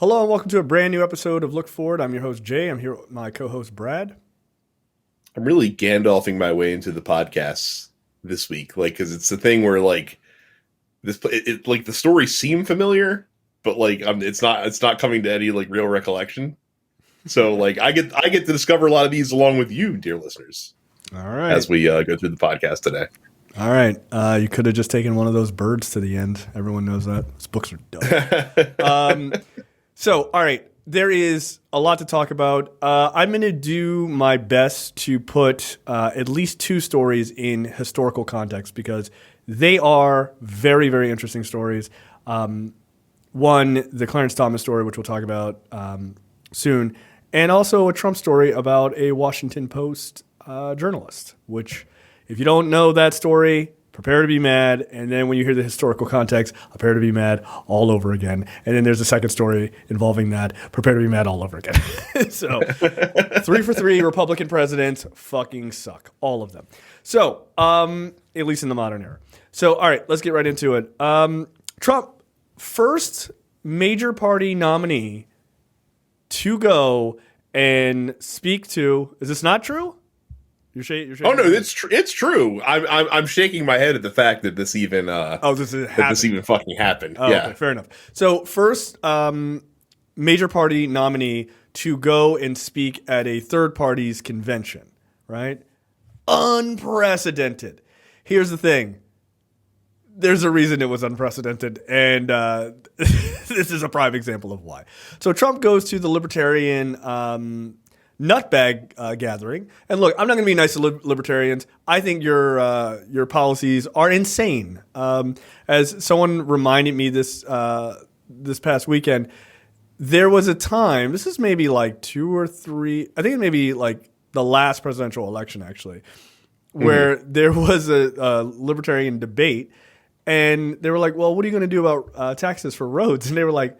Hello and welcome to a brand new episode of Look Forward. I'm your host, Jay. I'm here with my co-host, Brad. I'm really Gandalfing my way into the podcast this week, because it's the thing where like the stories seem familiar, but it's not coming to any real recollection. So I get to discover a lot of these along with you, dear listeners. All right, as we go through the podcast today. All right, you could have just taken one of those birds to the end. Everyone knows that. These books are dope. So, all right, there is a lot to talk about. I'm going to do my best to put at least two stories in historical context because they are very, very interesting stories. One, the Clarence Thomas story, which we'll talk about soon, and also a Trump story about a Washington Post journalist, which if you don't know that story, prepare to be mad. And then when you hear the historical context, prepare to be mad all over again. And then there's a second story involving that. Prepare to be mad all over again. So 3 for 3 Republican presidents fucking suck. All of them. So at least in the modern era. So, all right, let's get right into it. Trump, first major party nominee to go and speak to, is this not true? You're shaking. Oh no, it's true. I'm shaking my head at the fact that this even this even fucking happened. Oh, yeah, okay, fair enough. So first, major party nominee to go and speak at a third party's convention, right? Unprecedented. Here's the thing. There's a reason it was unprecedented, and this is a prime example of why. So Trump goes to the Libertarian nutbag gathering. And look, I'm not going to be nice to libertarians. I think your policies are insane. As someone reminded me this past weekend, there was a time, this is maybe like 2 or 3, I think it may be like the last presidential election actually, where there was a libertarian debate and they were like, well, what are you going to do about taxes for roads? And they were like,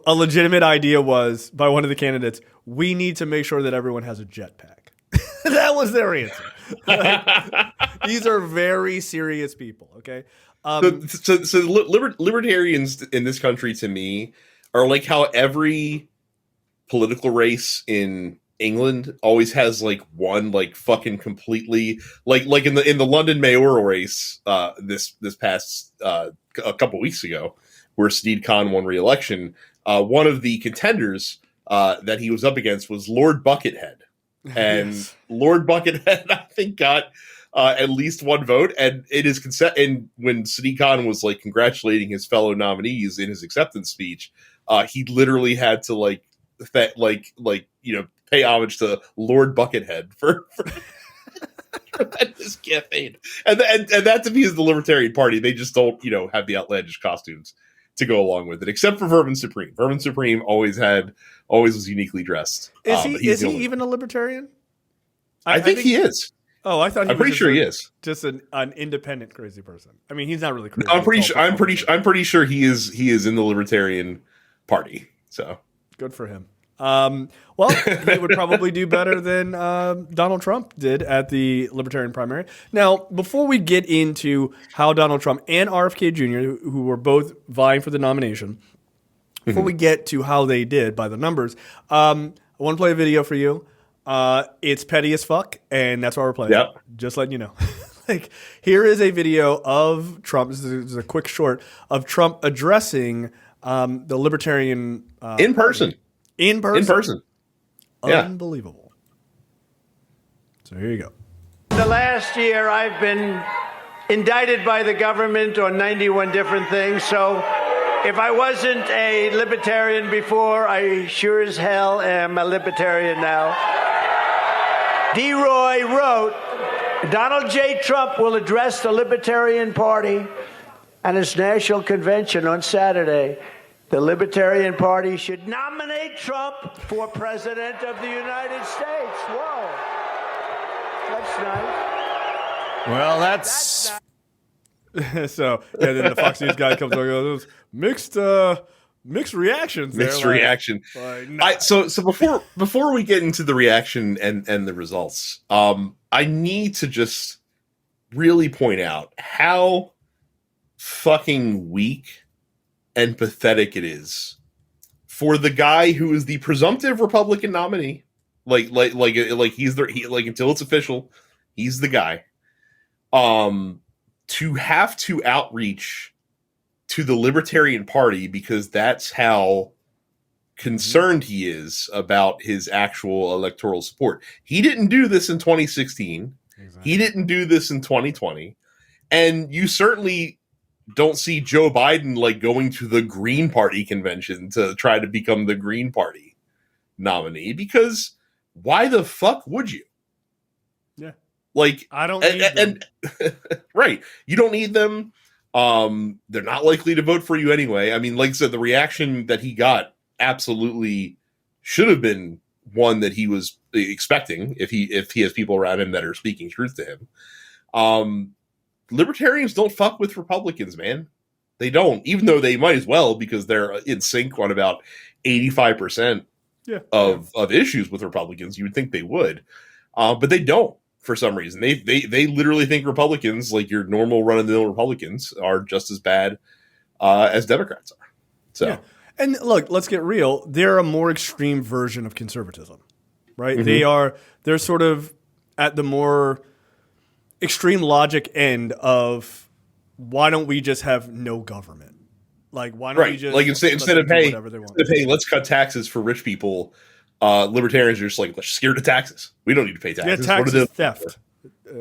a legitimate idea was by one of the candidates, we need to make sure that everyone has a jetpack. That was their answer. These are very serious people, okay? So libertarians in this country, to me, are like how every political race in England always has one fucking completely in the London mayoral race this past a couple weeks ago, where Sadiq Khan won re-election. One of the contenders that he was up against was Lord Buckethead. And yes. Lord Buckethead, I think, got at least one vote. And it is and when Sadiq Khan was congratulating his fellow nominees in his acceptance speech, he literally had to pay homage to Lord Buckethead for his campaign. And that to me is the Libertarian Party. They just don't, have the outlandish costumes to go along with it, except for Vermin Supreme. Vermin Supreme always was uniquely dressed. Is he even a libertarian? I think he is. Oh, I thought I'm pretty sure he is. Just an independent crazy person. I mean, he's not really crazy. I'm pretty sure he is in the Libertarian Party. So good for him. Well, he would probably do better than Donald Trump did at the Libertarian primary. Now, before we get into how Donald Trump and RFK Jr., who were both vying for the nomination, before we get to how they did by the numbers, I want to play a video for you. It's petty as fuck, and that's why we're playing. Yep. Just letting you know. Here is a video of Trump. This is a quick short of Trump addressing the Libertarian in person. In person. Yeah. Unbelievable. So here you go. The last year I've been indicted by the government on 91 different things. So if I wasn't a libertarian before, I sure as hell am a libertarian now. D. Roy wrote, Donald J. Trump will address the Libertarian Party at its national convention on Saturday. The Libertarian Party should nominate Trump for President of the United States. Whoa. That's nice. Well, that's so, yeah, then the Fox News guy comes over and goes, mixed reactions there. Mixed reaction. So before we get into the reaction and the results, I need to just really point out how fucking weak and pathetic it is for the guy who is the presumptive Republican nominee, like until it's official, he's the guy. To have to outreach to the Libertarian Party because that's how concerned he is about his actual electoral support. He didn't do this in 2016. Exactly. He didn't do this in 2020. And you certainly don't see Joe Biden like going to the Green Party convention to try to become the Green Party nominee, because why the fuck would you? Yeah. Like, I don't need them. Right. You don't need them. They're not likely to vote for you anyway. I mean, like I said, the reaction that he got absolutely should have been one that he was expecting if he has people around him that are speaking truth to him. Libertarians don't fuck with Republicans, man. They don't, even though they might as well, because they're in sync on about 85% of issues with Republicans. You would think they would, but they don't. For some reason, they literally think Republicans, like your normal run-of-the-mill Republicans, are just as bad as Democrats are. So, yeah. And look, let's get real. They're a more extreme version of conservatism, right? Mm-hmm. They're sort of at the more extreme logic end of why don't we just have no government? Like, why don't we just like instead of hey, let's cut taxes for rich people. Libertarians are just like, let's scare the taxes. We don't need to pay taxes. Yeah, tax is theft,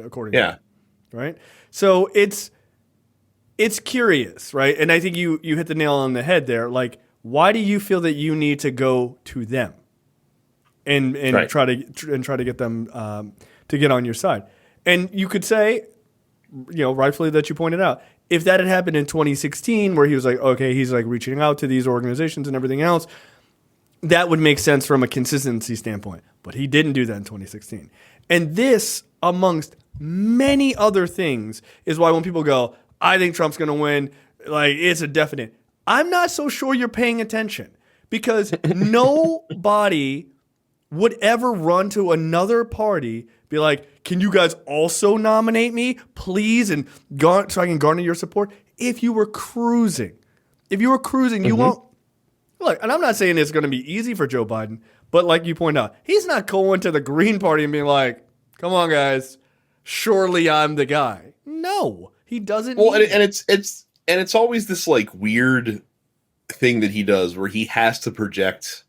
according to them, right? So it's curious, right? And I think you hit the nail on the head there. Like, why do you feel that you need to go to them and try to get them to get on your side? And you could say, rightfully that you pointed out, if that had happened in 2016, where he was like, okay, he's like reaching out to these organizations and everything else, that would make sense from a consistency standpoint. But he didn't do that in 2016. And this, amongst many other things, is why when people go, I think Trump's going to win, like, it's a definite. I'm not so sure you're paying attention, because nobody would ever run to another party, be like, can you guys also nominate me, please, and so I can garner your support? If you were cruising, you won't. Look, and I'm not saying it's going to be easy for Joe Biden, but like you point out, he's not going to the Green Party and being like, come on, guys, surely I'm the guy. No, he doesn't. Well, and it's always this like weird thing that he does where he has to project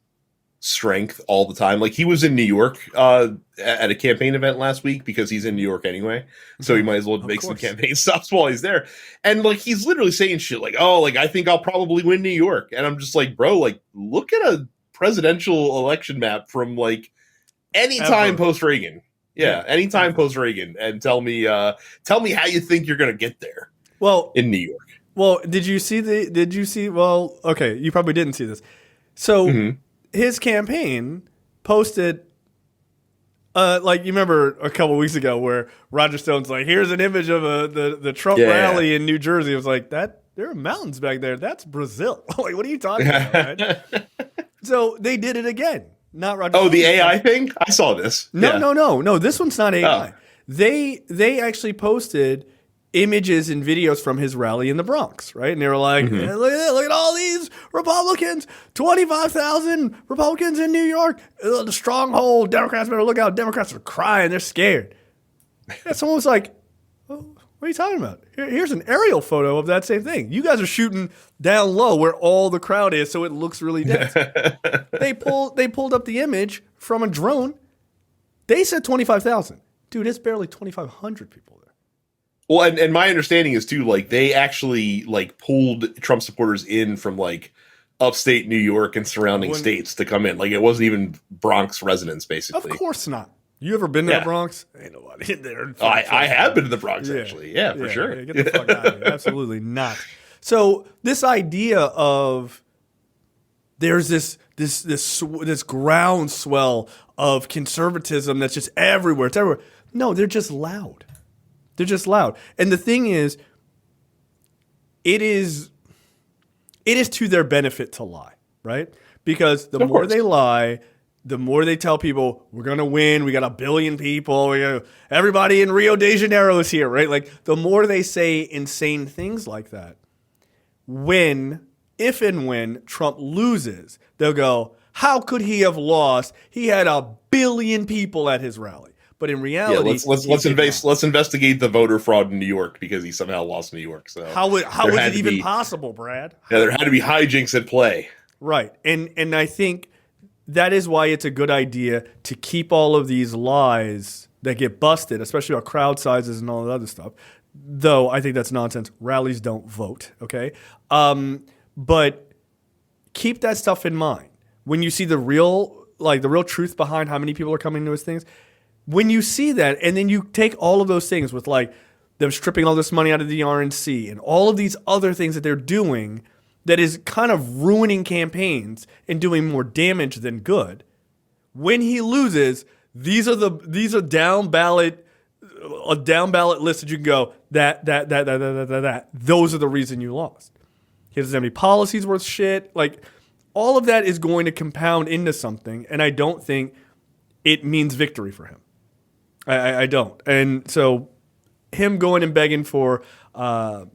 strength all the time. Like, he was in New York at a campaign event last week because he's in New York anyway, so he might as well make some campaign stops while he's there. And like, he's literally saying shit like, oh, like, I think I'll probably win New York. And I'm just like, bro, like, look at a presidential election map from like any time post Reagan. Yeah, anytime post Reagan, and tell me how you think you're gonna get there. Well, in New York. Well, well, okay, you probably didn't see this. So his campaign posted, like, you remember a couple weeks ago where Roger Stone's like, here's an image of the Trump rally in New Jersey. It was like, that there are mountains back there. That's Brazil. Like, what are you talking about, right? So they did it again. Not Roger. Oh, the AI thing? I saw this. No. This one's not AI. Oh. They actually posted images and videos from his rally in the Bronx, right? And they were like, look at all these Republicans, 25,000 Republicans in New York, the stronghold, Democrats better look out. Democrats are crying, they're scared. And someone was like, oh, what are you talking about? Here's an aerial photo of that same thing. You guys are shooting down low where all the crowd is, so it looks really dense. They pulled up the image from a drone. They said 25,000. Dude, it's barely 2,500 people there. Well, and my understanding is too, like, they actually like pulled Trump supporters in from like upstate New York and surrounding states to come in. Like, it wasn't even Bronx residents, basically. Of course not. You ever been to the Bronx? Ain't nobody in there. I have been to the Bronx, actually. Yeah, for sure. Yeah, get the fuck out of here. Absolutely not. So this idea of there's this groundswell of conservatism that's just everywhere. It's everywhere. No, they're just loud. They're just loud. And the thing is, it is to their benefit to lie, right? Because the more they lie, the more they tell people, we're going to win, we got 1 billion people, everybody in Rio de Janeiro is here, right? Like, the more they say insane things like that, when if and when Trump loses, they'll go, how could he have lost? He had 1 billion people at his rally. But in reality, let's investigate the voter fraud in New York because he somehow lost New York. So how was it even possible, Brad? Yeah, there had to be hijinks at play. Right. And I think that is why it's a good idea to keep all of these lies that get busted, especially about crowd sizes and all that other stuff. Though I think that's nonsense. Rallies don't vote, okay? But keep that stuff in mind. When you see the real truth behind how many people are coming to his things, when you see that and then you take all of those things with like them stripping all this money out of the RNC and all of these other things that they're doing that is kind of ruining campaigns and doing more damage than good, when he loses, these are down ballot list that you can go, that. Those are the reason you lost. He doesn't have any policies worth shit. Like, all of that is going to compound into something, and I don't think it means victory for him. I don't. And so him going and begging for a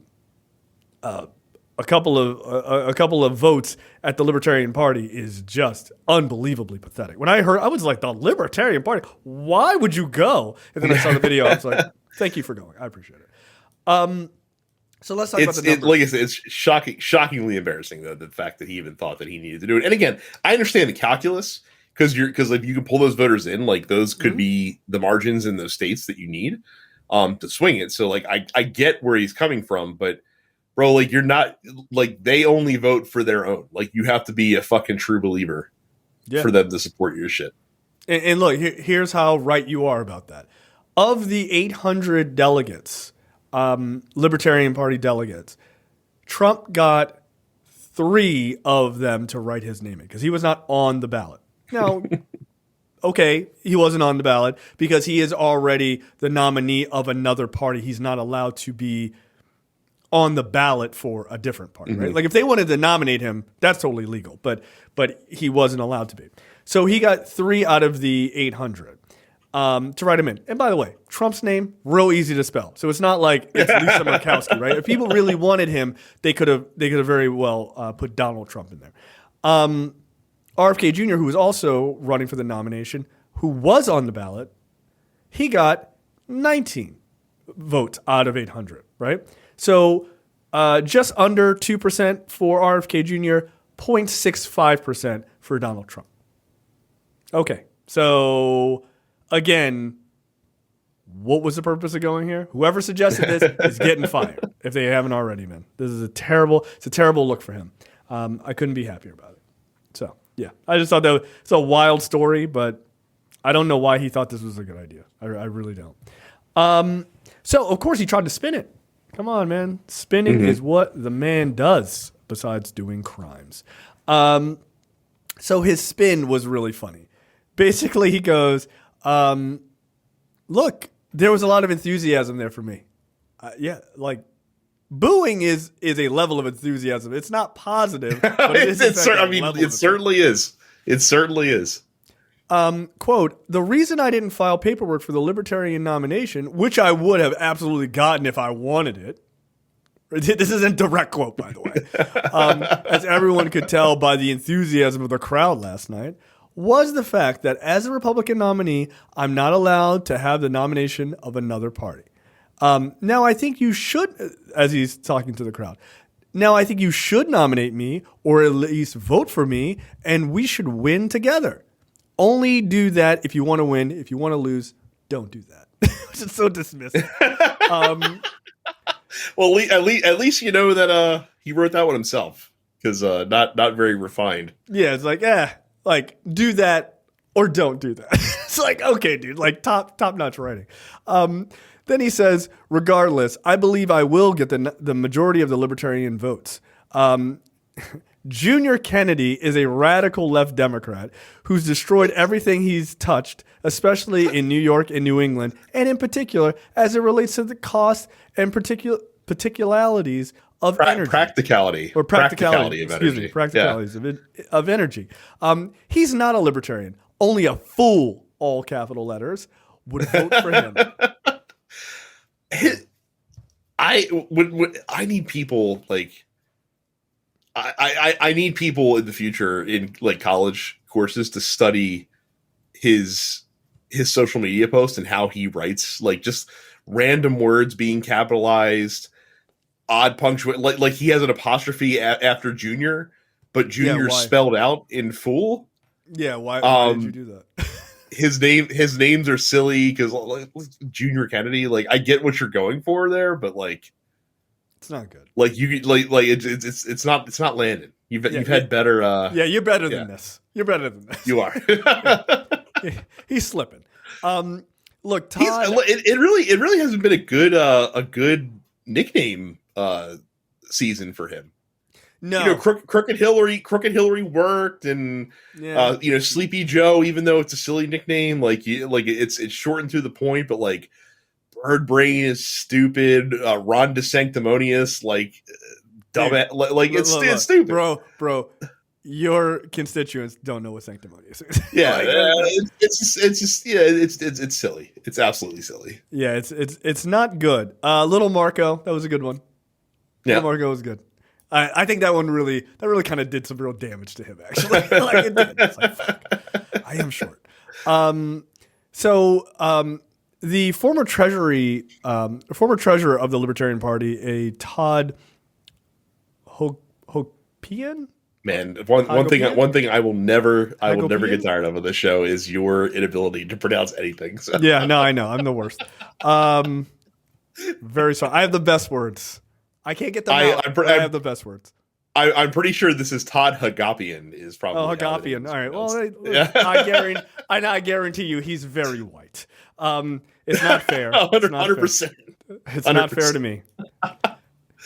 couple of votes at the Libertarian Party is just unbelievably pathetic. When I heard, I was like, the Libertarian Party? Why would you go? And then I saw the video. I was like, thank you for going. I appreciate it. So let's talk about the numbers. Like I said, it's shockingly embarrassing, though, the fact that he even thought that he needed to do it. And again, I understand the calculus because like you can pull those voters in, like those could be the margins in those states that you need to swing it. So like I get where he's coming from, but bro, like you're not like they only vote for their own. Like you have to be a fucking true believer for them to support your shit. And look, here's how right you are about that. Of the 800 delegates, Libertarian Party delegates, Trump got 3 of them to write his name in because he was not on the ballot. Now, okay, he wasn't on the ballot because he is already the nominee of another party. He's not allowed to be on the ballot for a different party, right? Like if they wanted to nominate him, that's totally legal, but he wasn't allowed to be. So he got 3 out of the 800 to write him in. And by the way, Trump's name, real easy to spell. So it's not like it's Lisa Murkowski, right? If people really wanted him, they could have very well put Donald Trump in there. RFK Jr., who was also running for the nomination, who was on the ballot, he got 19 votes out of 800, right? So just under 2% for RFK Jr., 0.65% for Donald Trump. Okay, so again, what was the purpose of going here? Whoever suggested this is getting fired if they haven't already been. This is a terrible look for him. I couldn't be happier about it. So yeah, I just thought that it's a wild story, but I don't know why he thought this was a good idea. I really don't. So of course he tried to spin it. Come on, man. Spinning is what the man does besides doing crimes. So his spin was really funny. Basically, he goes, look, there was a lot of enthusiasm there for me. Like booing is a level of enthusiasm. It's not positive, but it is. It certainly is. It certainly is. Quote, the reason I didn't file paperwork for the Libertarian nomination, which I would have absolutely gotten if I wanted it. This isn't a direct quote, by the way. As everyone could tell by the enthusiasm of the crowd last night, was the fact that as a Republican nominee, I'm not allowed to have the nomination of another party. Now, I think you should, as he's talking to the crowd, now I think you should nominate me or at least vote for me, and we should win together. Only do that if you want to win. If you want to lose, don't do that. Which is so dismissive. Well, at least you know that he wrote that one himself because not very refined. Yeah, it's like do that or don't do that. It's like, okay, dude, like top notch writing. Then he says, regardless, I believe I will get the majority of the Libertarian votes. Junior Kennedy is a radical left Democrat who's destroyed everything he's touched, especially in New York and New England, and in particular as it relates to the cost and particularities of energy. Practicality of energy. Practicalities of energy. He's not a libertarian. Only a fool, all capital letters, would vote for him. I need people like... I need people in the future in like college courses to study his social media posts and how he writes, like just random words being capitalized, odd punctuation, like he has an apostrophe after junior, but junior spelled out in full. Yeah, why did you do that? His names are silly because like, Junior Kennedy. Like I get what you're going for there, but like it's not good. Like you like it's not landing. You've had better. You're better than this. You're better than this. You are. He's slipping. Look, Todd. It really hasn't been a good nickname season for him. No, Crooked Hillary worked, and Sleepy Joe, even though it's a silly nickname, like it's shortened to the point, but like Bird Brain is stupid. Ron DeSanctimonious, like dumb, it's stupid, bro. Your constituents don't know what sanctimonious is. Yeah, it's silly. It's absolutely silly. Yeah, it's not good. Little Marco, that was a good one. Yeah, Little Marco was good. I think that really kind of did some real damage to him, actually. Like it did. It's like, fuck, I am short. The former treasurer of the Libertarian Party, a Todd Hopian. Man, one thing I will never get tired of this show is your inability to pronounce anything. So. Yeah, no, I know. I'm the worst. Very sorry. I have the best words. I can't get them out. I have the best words. I'm pretty sure this is Todd Hagapian is probably. Oh, Hagapian. All right. Well, yeah. I guarantee you he's very white. It's not fair. 100%. It's not fair to me.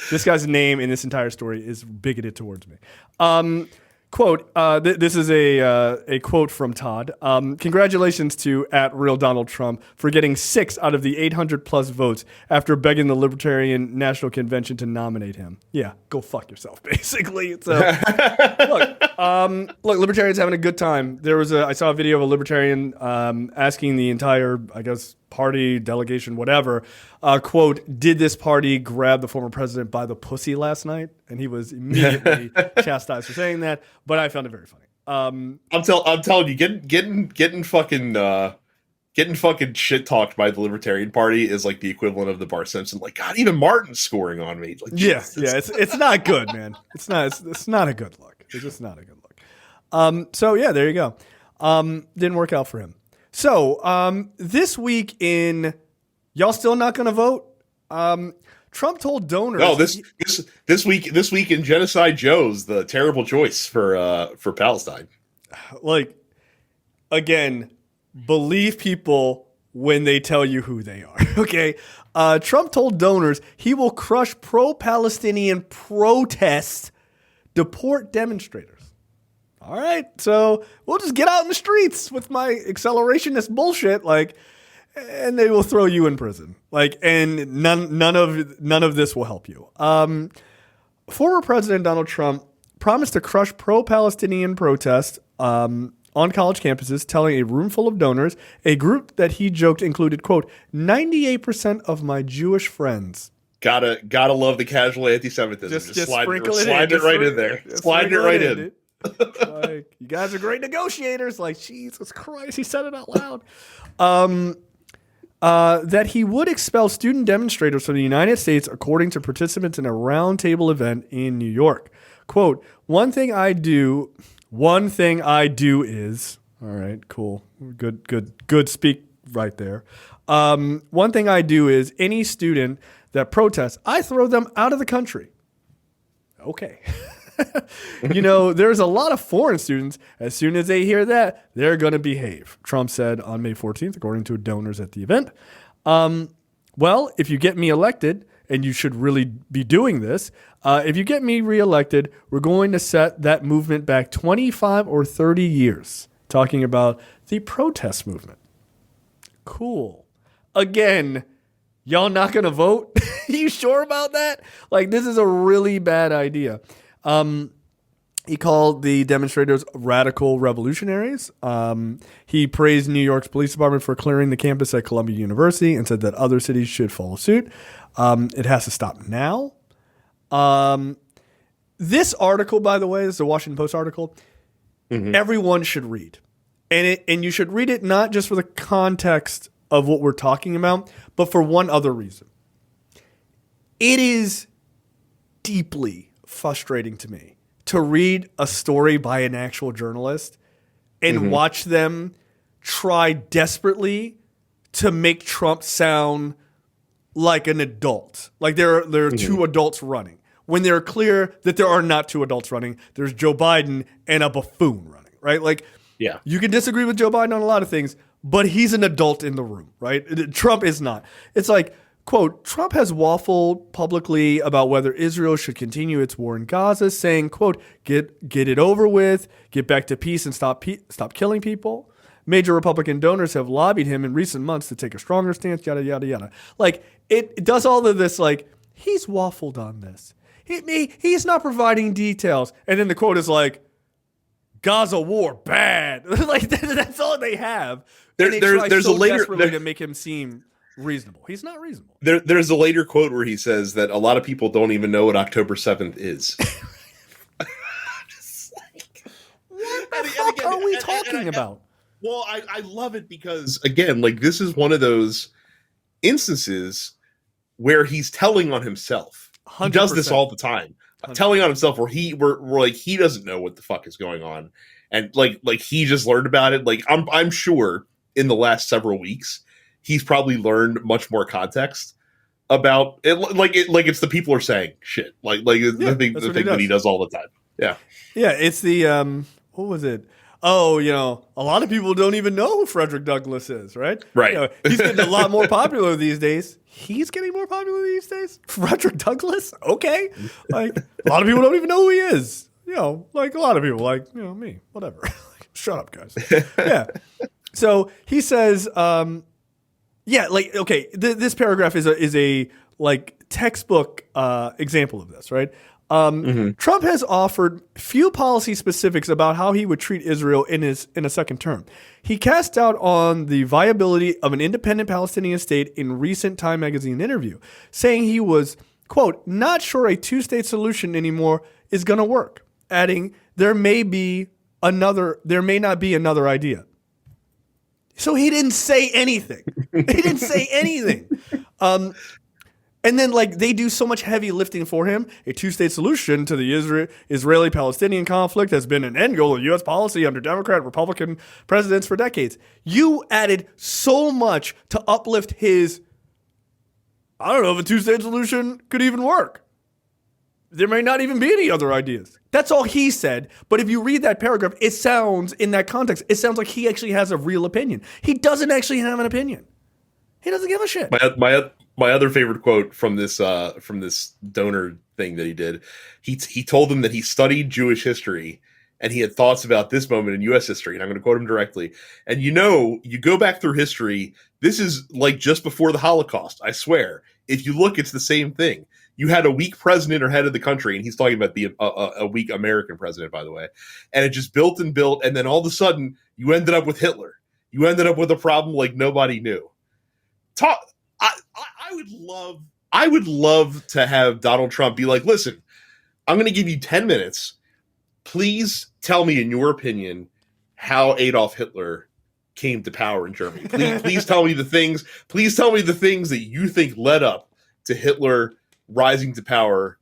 This guy's name in this entire story is bigoted towards me. Quote, this is a quote from Todd. Congratulations to @RealDonaldTrump for getting 6 out of the 800+ votes after begging the Libertarian National Convention to nominate him. Yeah, go fuck yourself, basically. So, look, Libertarians having a good time. I saw a video of a Libertarian asking the entire, I guess, party, delegation, whatever, quote, did this party grab the former president by the pussy last night? And he was immediately chastised for saying that, but I found it very funny. I'm telling you, getting fucking shit talked by the Libertarian Party is like the equivalent of the Bart Simpson. Like, God, even Martin's scoring on me. Like, it's not good, man. It's not a good look. It's just not a good look. So yeah, there you go. Didn't work out for him. So this week y'all still not going to vote? Trump told donors. No, this week in Genocide Joe's the terrible choice for Palestine. Like, again, believe people when they tell you who they are. Okay, Trump told donors he will crush pro-Palestinian protests, deport demonstrators. All right, so we'll just get out in the streets with my accelerationist bullshit, and they will throw you in prison. And none of this will help you. Former President Donald Trump promised to crush pro-Palestinian protests on college campuses, telling a room full of donors, a group that he joked included, quote, 98% of my Jewish friends. Gotta love the casual anti-Semitism. Just slide it right in there. Slide it right in. You guys are great negotiators. Like, Jesus Christ, he said it out loud. That he would expel student demonstrators from the United States, according to participants in a roundtable event in New York. Quote, one thing I do is, all right, cool. Good speak right there. One thing I do is any student that protests, I throw them out of the country. Okay. There's a lot of foreign students. As soon as they hear that, they're going to behave, Trump said on May 14th, according to donors at the event. Well, if you get me elected, and you should really be doing this, if you get me reelected, we're going to set that movement back 25 or 30 years, talking about the protest movement. Cool. Again, y'all not going to vote? You sure about that? This is a really bad idea. He called the demonstrators radical revolutionaries. He praised New York's police department for clearing the campus at Columbia University and said that other cities should follow suit. It has to stop now. This article, by the way, is the Washington Post article. Everyone should read. And you should read it not just for the context of what we're talking about, but for one other reason. It is deeply frustrating to me to read a story by an actual journalist and watch them try desperately to make Trump sound like an adult. Like there are two adults running. When they're clear that there are not two adults running, there's Joe Biden and a buffoon running, right? Like, yeah, you can disagree with Joe Biden on a lot of things, but he's an adult in the room, right? Trump is not. It's like, quote, Trump has waffled publicly about whether Israel should continue its war in Gaza, saying, quote, get it over with, get back to peace and stop killing people. Major Republican donors have lobbied him in recent months to take a stronger stance, yada, yada, yada. Like, it does all of this, like, he's waffled on this. He's not providing details. And then the quote is like, Gaza war, bad. Like, that's all they have. There's a later to make him seem reasonable. He's not reasonable. There's a later quote where he says that a lot of people don't even know what October 7th is. What the fuck are we talking about? Well, I love it because, again, like, this is one of those instances where he's telling on himself. 100%. He does this all the time. 100%. Telling on himself where we're like, he doesn't know what the fuck is going on. And like he just learned about it. Like, I'm sure in the last several weeks, he's probably learned much more context about it. Like it's the people are saying shit. Like the thing that he does all the time. Yeah. Yeah. It's the, what was it? Oh, a lot of people don't even know who Frederick Douglass is, right? Right. He's getting a lot more popular these days. He's getting more popular these days? Frederick Douglass? Okay. Like, a lot of people don't even know who he is. Like a lot of people, like, me, whatever. Shut up, guys. Yeah. So he says, okay, this paragraph is a like textbook example of this, right? Trump has offered few policy specifics about how he would treat Israel in a second term. He cast doubt on the viability of an independent Palestinian state in recent Time magazine interview, saying he was, quote, not sure a two-state solution anymore is going to work, adding there may not be another idea. So he didn't say anything. And then, like, they do so much heavy lifting for him. A two-state solution to the Israeli-Palestinian conflict has been an end goal of U.S. policy under Democrat, Republican presidents for decades. You added so much to uplift his, I don't know if a two-state solution could even work. There may not even be any other ideas. That's all he said. But if you read that paragraph, it sounds, in that context, it sounds like he actually has a real opinion. He doesn't actually have an opinion. He doesn't give a shit. My other favorite quote from this donor thing that he did, he told them that he studied Jewish history and he had thoughts about this moment in U.S. history. And I'm going to quote him directly. And you go back through history, this is like just before the Holocaust. I swear. If you look, it's the same thing. You had a weak president or head of the country, and he's talking about a weak American president, by the way. And it just built, and then all of a sudden, you ended up with Hitler. You ended up with a problem like nobody knew. I would love to have Donald Trump be like, listen, I'm going to give you 10 minutes. Please tell me, in your opinion, how Adolf Hitler came to power in Germany. Please tell me the things. Please tell me the things that you think led up to Hitler rising to power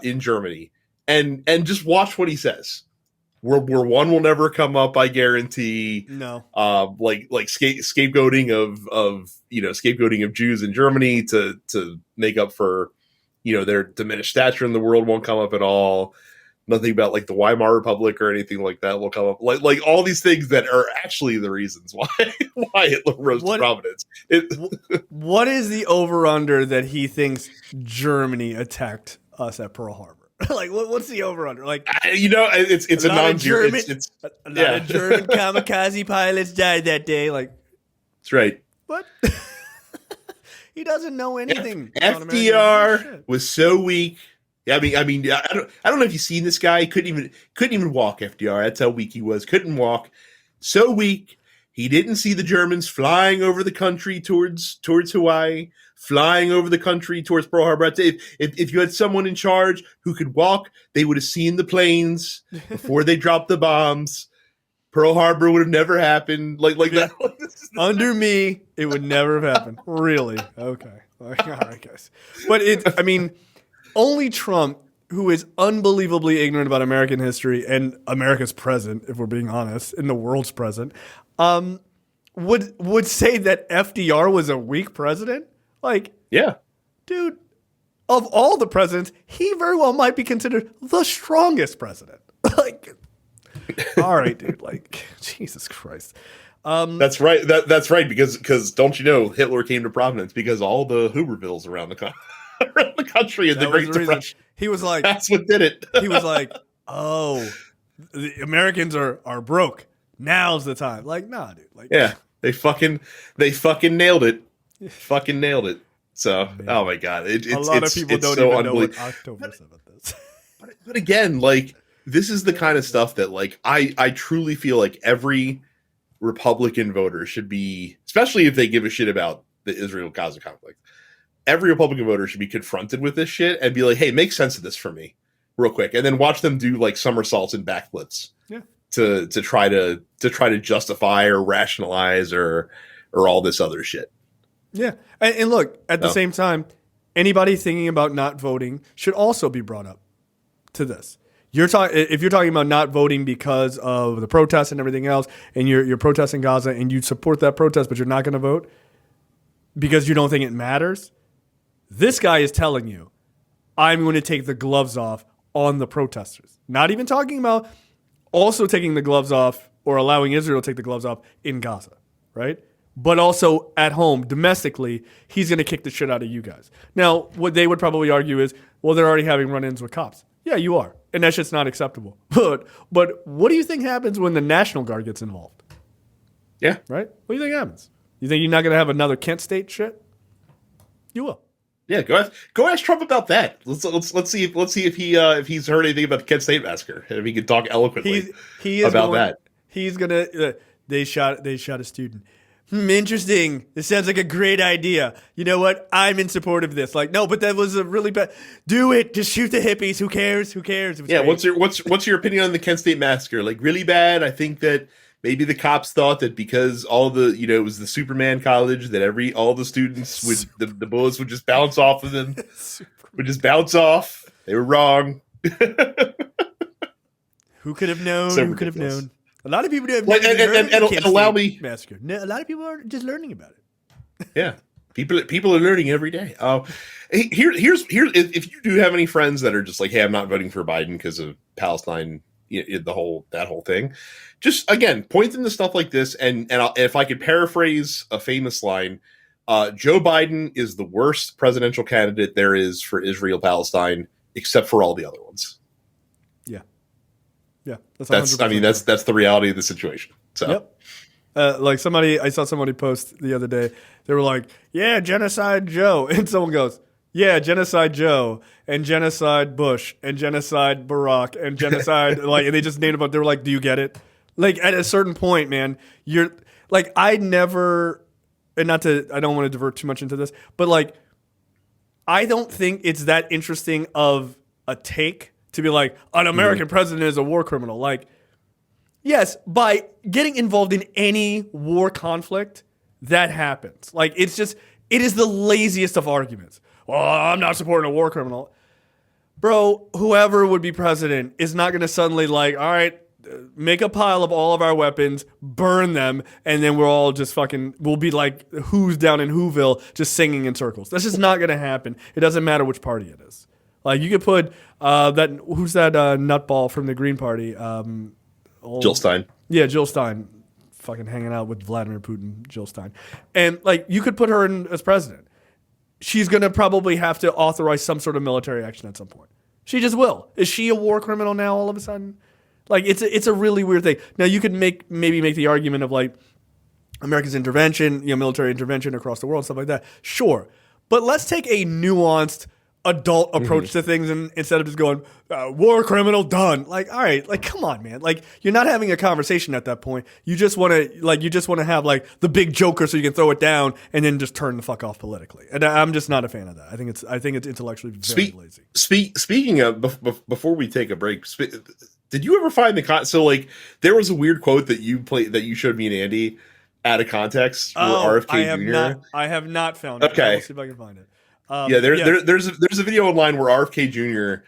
in Germany, and just watch what he says. World War I will never come up, I guarantee. No. Like scapegoating of Jews in Germany to make up for, their diminished stature in the world won't come up at all. Nothing about like the Weimar Republic or anything like that will come up. Like all these things that are actually the reasons why Hitler rose to prominence. What is the over-under that he thinks Germany attacked us at Pearl Harbor? Like, what's the over-under? Like, it's a non-zero. A lot of German kamikaze pilots died that day. Like, that's right. What? He doesn't know anything. FDR was so weak. I mean, I don't know if you've seen this guy. Couldn't even walk. FDR. That's how weak he was. Couldn't walk. So weak. He didn't see the Germans flying over the country towards Hawaii, flying over the country towards Pearl Harbor. If you had someone in charge who could walk, they would have seen the planes before they dropped the bombs. Pearl Harbor would have never happened. Like that. Under me, it would never have happened. Really? Okay. All right, guys. But only Trump, who is unbelievably ignorant about American history and America's present, if we're being honest, and the world's present, would say that FDR was a weak president. Like, yeah, dude, of all the presidents, he very well might be considered the strongest president. Like, all right, dude. Like, Jesus Christ. That's right. That's right. Because don't you know Hitler came to prominence because all the Hoovervilles around the country in the Great Depression. He was like, that's what did it. He was like, oh, the Americans are broke. Now's the time. Like, nah, dude. Like, yeah, they fucking nailed it. Fucking nailed it. So, oh my god, a lot of people don't even know what October 7th is. But again, like, this is the kind of stuff that, like, I truly feel like every Republican voter should be, especially if they give a shit about the Israel-Gaza conflict. Every Republican voter should be confronted with this shit and be like, hey, make sense of this for me real quick. And then watch them do like somersaults and backflips to try to justify or rationalize or all this other shit. Yeah. And look, at the same time, anybody thinking about not voting should also be brought up to this. If you're talking about not voting because of the protests and everything else, and you're protesting Gaza and you support that protest, but you're not going to vote because you don't think it matters, this guy is telling you, I'm going to take the gloves off on the protesters. Not even talking about also taking the gloves off or allowing Israel to take the gloves off in Gaza, right? But also at home, domestically, he's going to kick the shit out of you guys. Now, what they would probably argue is, well, they're already having run-ins with cops. Yeah, you are. And that shit's not acceptable. But what do you think happens when the National Guard gets involved? Yeah. Right? What do you think happens? You think you're not going to have another Kent State shit? You will. Yeah, go ask Trump about that. Let's see if he's heard anything about the Kent State massacre and if he can talk eloquently about that. He's gonna. They shot a student. Interesting. This sounds like a great idea. You know what? I'm in support of this. Like, no, but that was a really bad. Do it. Just shoot the hippies. Who cares? Who cares? Yeah. Great. What's your opinion on the Kent State massacre? Like, really bad? I think that maybe the cops thought that because all the, it was the Superman college that all the students would, the bullets would just bounce off of them, would just bounce off. They were wrong. Who could have known? So who could have known? A lot of people have and allow me massacre. No, a lot of people are just learning about it. Yeah. People are learning every day. Here's if you do have any friends that are just like, hey, I'm not voting for Biden because of Palestine, that whole thing, just again point them to stuff like this. And if I could paraphrase a famous line, Joe Biden is the worst presidential candidate there is for Israel Palestine, except for all the other ones. Yeah, that's the reality of the situation. So. Yep. I saw somebody post the other day. They were like, "Yeah, genocide Joe," and someone goes, "Yeah, genocide Joe and genocide Bush and genocide Barack and genocide," and they just named a bunch. They were like, "Do you get it?" Like at a certain point, man, you're like, I don't want to divert too much into this, but like, I don't think it's that interesting of a take to be like, an American president is a war criminal. Like, yes, by getting involved in any war conflict, that happens. Like, it is the laziest of arguments. Well, I'm not supporting a war criminal. Bro, whoever would be president is not going to suddenly like, all right, make a pile of all of our weapons, burn them, and then we're all just we'll be like who's down in Whoville just singing in circles. That's just not going to happen. It doesn't matter which party it is. Like, you could put who's that nutball from the Green Party? Jill Stein. Yeah, Jill Stein, fucking hanging out with Vladimir Putin, Jill Stein. And, like, you could put her in as president. She's going to probably have to authorize some sort of military action at some point. She just will. Is she a war criminal now all of a sudden? Like, it's a really weird thing. Now, you could maybe make the argument of, like, America's intervention, military intervention across the world, stuff like that. Sure. But let's take a nuanced adult approach to things, and instead of just going war criminal done. Like, all right, like come on, man. Like you're not having a conversation at that point. You just want to have like the big joker so you can throw it down and then just turn the fuck off politically. And I'm just not a fan of that. I think it's intellectually very lazy. Speaking of before we take a break, did you ever find so like there was a weird quote that you showed me and Andy out of context for RFK Jr. I have not found it. Okay. I'll see if I can find it. There's a video online where RFK Jr.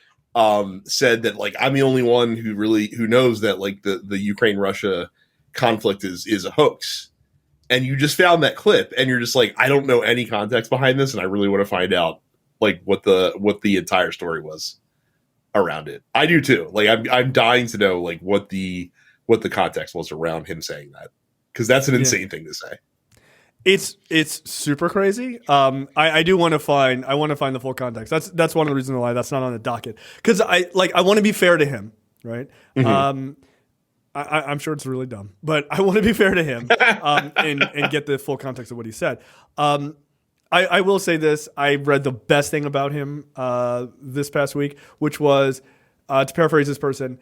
Said that like I'm the only one who knows that like the Ukraine-Russia conflict is a hoax, and you just found that clip and you're just like, I don't know any context behind this, and I really want to find out like what the entire story was around it. I do too. Like I'm dying to know like what the context was around him saying that, because that's an insane thing to say. It's super crazy. I want to find the full context. That's one of the reasons why that's not on the docket. Because I want to be fair to him, right? Mm-hmm. I'm sure it's really dumb, but I want to be fair to him and get the full context of what he said. I will say this: I read the best thing about him this past week, which was, to paraphrase this person,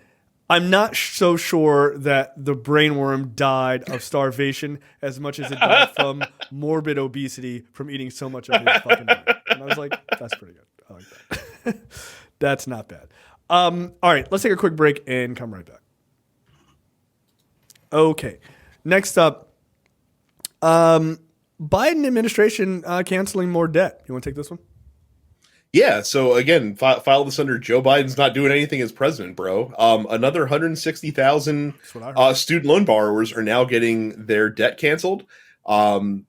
I'm not so sure that the brainworm died of starvation as much as it died from morbid obesity from eating so much of his fucking meat. And I was like, that's pretty good. I like that. That's not bad. All right, let's take a quick break and come right back. Okay, next up, Biden administration canceling more debt. You want to take this one? Yeah, so again, file this under Joe Biden's not doing anything as president, bro. Another 160,000 student loan borrowers are now getting their debt canceled,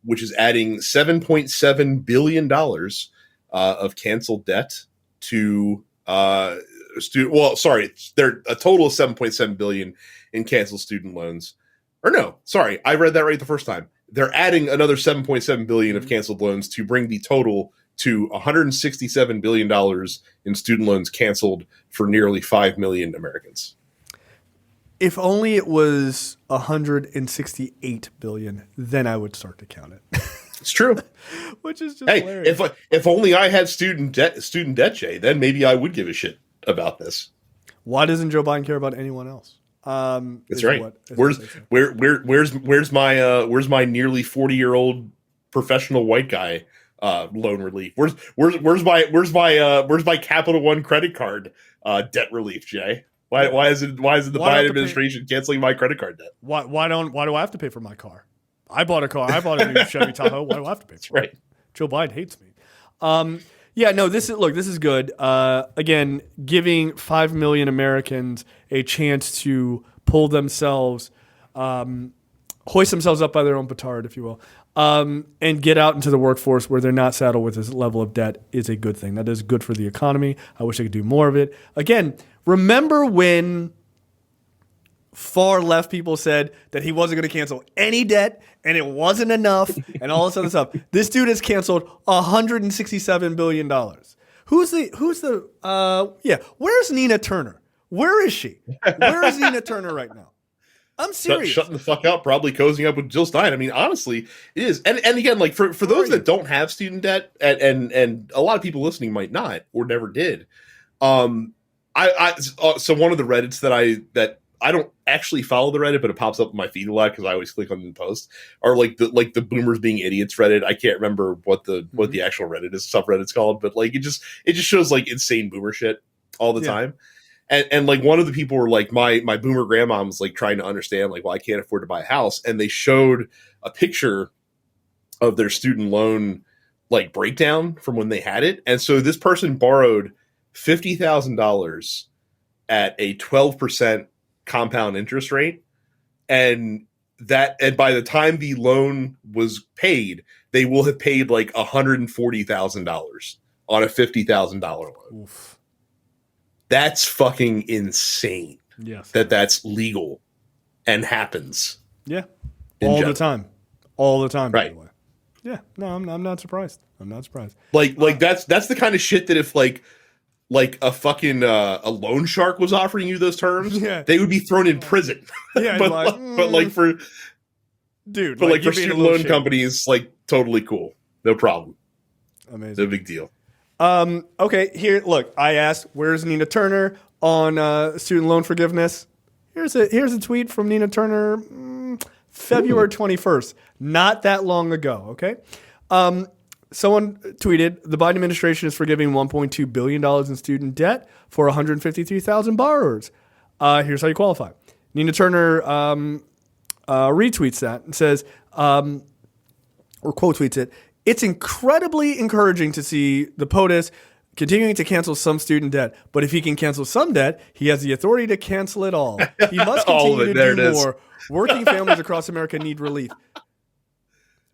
which is adding $7.7 billion of canceled debt to student. Well, sorry, they're a total of $7.7 billion in canceled student loans. Or no, sorry, I read that right the first time. They're adding another $7.7 billion of canceled loans to bring the total to $167 billion in student loans canceled for nearly 5 million Americans. If only it was 168 billion, then I would start to count it. It's true. Which is just hilarious. If only I had student debt, Jay, then maybe I would give a shit about this. Why doesn't Joe Biden care about anyone else? That's right. Where's my nearly 40-year-old professional white guy loan relief? Where's my Capital One credit card debt relief, Jay? Why is it the Biden administration canceling my credit card debt? Why do I have to pay for my car? I bought a car. I bought a new Chevy Tahoe. Why do I have to pay for it? Right. Joe Biden hates me. This is good. Again, giving 5 million Americans a chance to pull themselves, hoist themselves up by their own petard, if you will, and get out into the workforce where they're not saddled with this level of debt is a good thing. That is good for the economy. I wish I could do more of it. Again, remember when far left people said that he wasn't going to cancel any debt and it wasn't enough and all this other stuff? This dude has canceled $167 billion. Where's Nina Turner? Where is she? Where is Nina Turner right now? I'm serious. Shutting the fuck up, probably cozying up with Jill Stein. I mean, honestly, it is. And again, like for those that don't have student debt, and a lot of people listening might not or never did. So one of the Reddits that I don't actually follow the Reddit, but it pops up in my feed a lot because I always click on the post, are like the boomers being idiots Reddit. I can't remember what the actual Reddit is, subreddit's called, but like it just shows like insane boomer shit all the time. And like one of the people were like, my boomer grandma was like trying to understand, like, well, I can't afford to buy a house. And they showed a picture of their student loan like breakdown from when they had it. And so this person borrowed $50,000 at a 12% compound interest rate. And by the time the loan was paid, they will have paid like $140,000 on a $50,000 loan. Oof. That's fucking insane. Yes. That's legal and happens. Yeah. The time. All the time. Right. By the way. Yeah. No, I'm not surprised. I'm not surprised. Like that's the kind of shit that if like a fucking a loan shark was offering you those terms, they would be thrown in prison. Yeah. but for student loan companies, like totally cool. No problem. Amazing. No big deal. Okay, here, look, I asked, where's Nina Turner on student loan forgiveness? Here's a tweet from Nina Turner, February 21st, not that long ago, okay? Someone tweeted, the Biden administration is forgiving $1.2 billion in student debt for 153,000 borrowers. Here's how you qualify. Nina Turner retweets that and says, or quote tweets it, it's incredibly encouraging to see the POTUS continuing to cancel some student debt. But if he can cancel some debt, he has the authority to cancel it all. He must continue to do more. Working families across America need relief.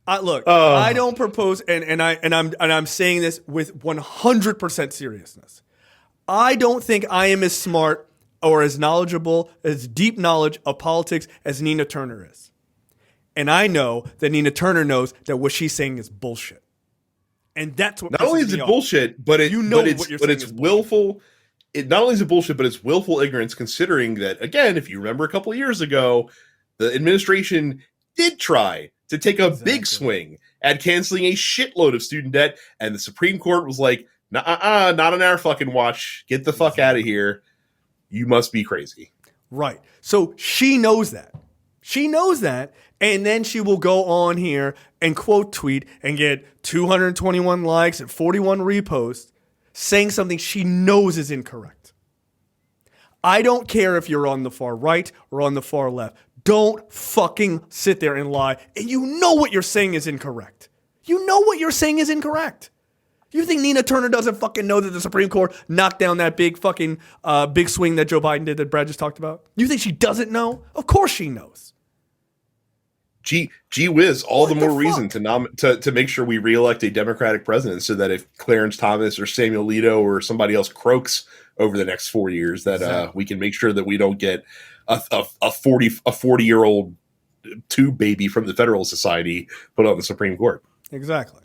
I don't propose, and I'm saying this with 100% seriousness. I don't think I am as smart or as knowledgeable, as deep knowledge of politics as Nina Turner is. And I know that Nina Turner knows that what she's saying is bullshit. And that's what not only is it bullshit, but it's willful. It not only is it bullshit, but it's willful ignorance, considering that, again, if you remember a couple of years ago, the administration did try to take a big swing at canceling a shitload of student debt, and the Supreme Court was like, nah, not on our fucking watch. Get the fuck out of here. You must be crazy. Right. So she knows that. She knows that, and then she will go on here and quote tweet and get 221 likes and 41 reposts saying something she knows is incorrect. I don't care if you're on the far right or on the far left. Don't fucking sit there and lie. And you know what you're saying is incorrect. You know what you're saying is incorrect. You think Nina Turner doesn't fucking know that the Supreme Court knocked down that big fucking big swing that Joe Biden did that Brad just talked about? You think she doesn't know? Of course she knows. Gee whiz, all the more reason to make sure we reelect a Democratic president, so that if Clarence Thomas or Samuel Alito or somebody else croaks over the next 4 years, that we can make sure that we don't get a 40-year-old tube baby from the Federalist Society put on the Supreme Court. Exactly.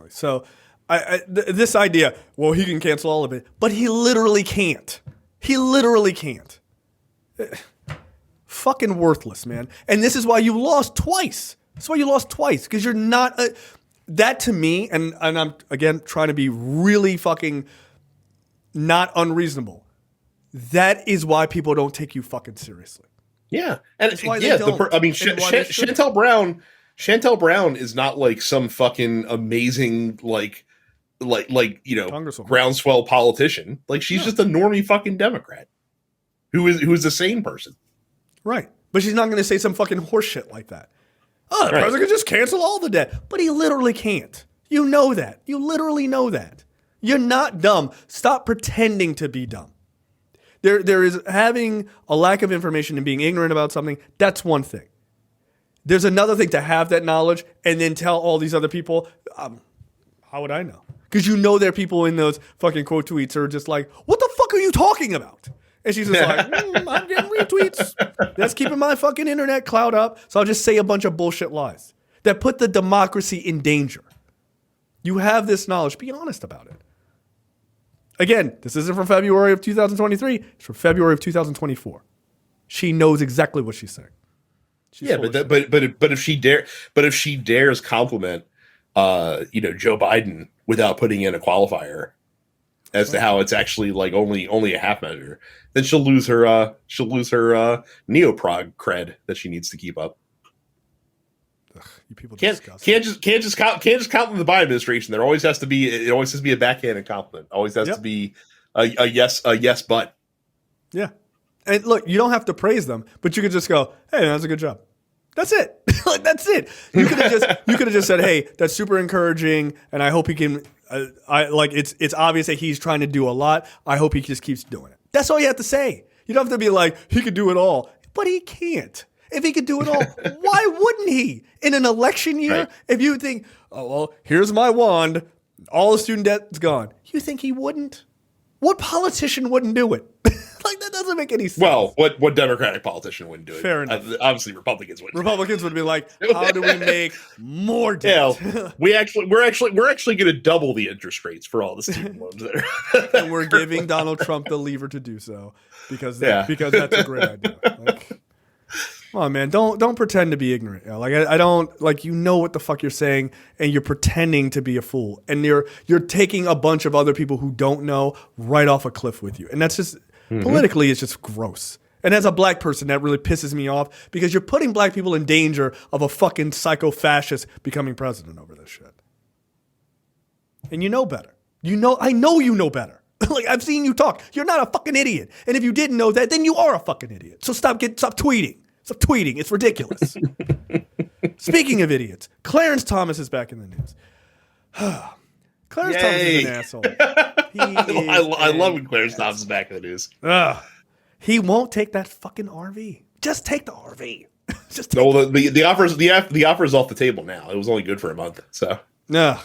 So this idea, well, he can cancel all of it, but he literally can't. Fucking worthless, man. And this is why you lost twice. Because you're not that to me, and I'm again trying to be really fucking not unreasonable. That is why people don't take you fucking seriously. Yeah, and Chantel Brown is not like some fucing amazing like groundswell politician. Like, she's just a normie fucking Democrat who is the sane person. Right. But she's not going to say some fucking horse shit like that. Oh, the president can just cancel all the debt. But he literally can't. You know that. You literally know that. You're not dumb. Stop pretending to be dumb. There is having a lack of information and being ignorant about something. That's one thing. There's another thing to have that knowledge and then tell all these other people, how would I know? Because you know there are people in those fucking quote tweets who are just like, what the fuck are you talking about? And she's just like, I'm getting retweets. That's keeping my fucking internet cloud up. So I'll just say a bunch of bullshit lies that put the democracy in danger. You have this knowledge. Be honest about it. Again, this isn't from February of 2023. It's from February of 2024. She knows exactly what she's saying. But if she dares compliment, Joe Biden without putting in a qualifier as to how it's actually like only a half measure, then she'll lose her neo-prog cred that she needs to keep up. Ugh, you people can't just compliment the Biden administration. It always has to be a backhanded compliment. Always has to be a yes, but. Yeah. And look, you don't have to praise them, but you could just go, hey, that's a good job. That's it. That's it. You could have just said, hey, that's super encouraging, and I hope he can. It's obvious that he's trying to do a lot. I hope he just keeps doing it. That's all you have to say. You don't have to be like, he could do it all, but he can't. If he could do it all, why wouldn't he? In an election year, right. If you think, oh well, here's my wand, all the student debt's gone. You think he wouldn't? What politician wouldn't do it? Like, that doesn't make any sense. Well, what Democratic politician wouldn't do it? Fair enough. Obviously, Republicans wouldn't. Republicans would be like, how do we make more debt? Yeah, we're actually going to double the interest rates for all the student loans there, and we're giving Donald Trump the lever to do so because that's a great idea. Come on, man. Don't pretend to be ignorant. You know? Like I don't like you know what the fuck you're saying, and you're pretending to be a fool, and you're taking a bunch of other people who don't know right off a cliff with you, and that's just politically it's just gross. And as a black person, that really pisses me off because you're putting black people in danger of a fucking psycho-fascist becoming president over this shit. And you know better. I know you know better. Like, I've seen you talk. You're not a fucking idiot. And if you didn't know that, then you are a fucking idiot. So stop tweeting. Stop tweeting. It's ridiculous. Speaking of idiots, Clarence Thomas is back in the news. Clarence Thomas is an asshole. I love when Clarence Thomas is back in the news. He won't take that fucking RV. Just take the RV. Just take the offer is off the table now. It was only good for a month. So damn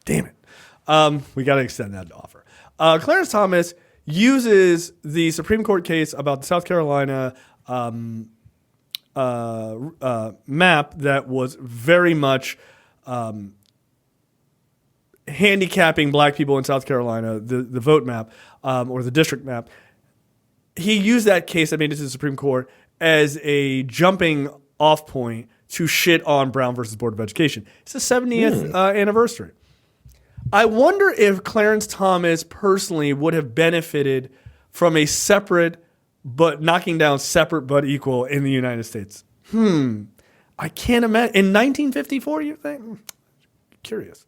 it. We got to extend that offer. Clarence Thomas uses the Supreme Court case about the South Carolina map that was very much handicapping black people in South Carolina, the vote map or the district map. He used that case that made it to the Supreme Court as a jumping off point to shit on Brown versus Board of Education. It's the 70th anniversary. I wonder if Clarence Thomas personally would have benefited from a separate but knocking down separate but equal in the United States. I can't imagine. In 1954, you think? Curious.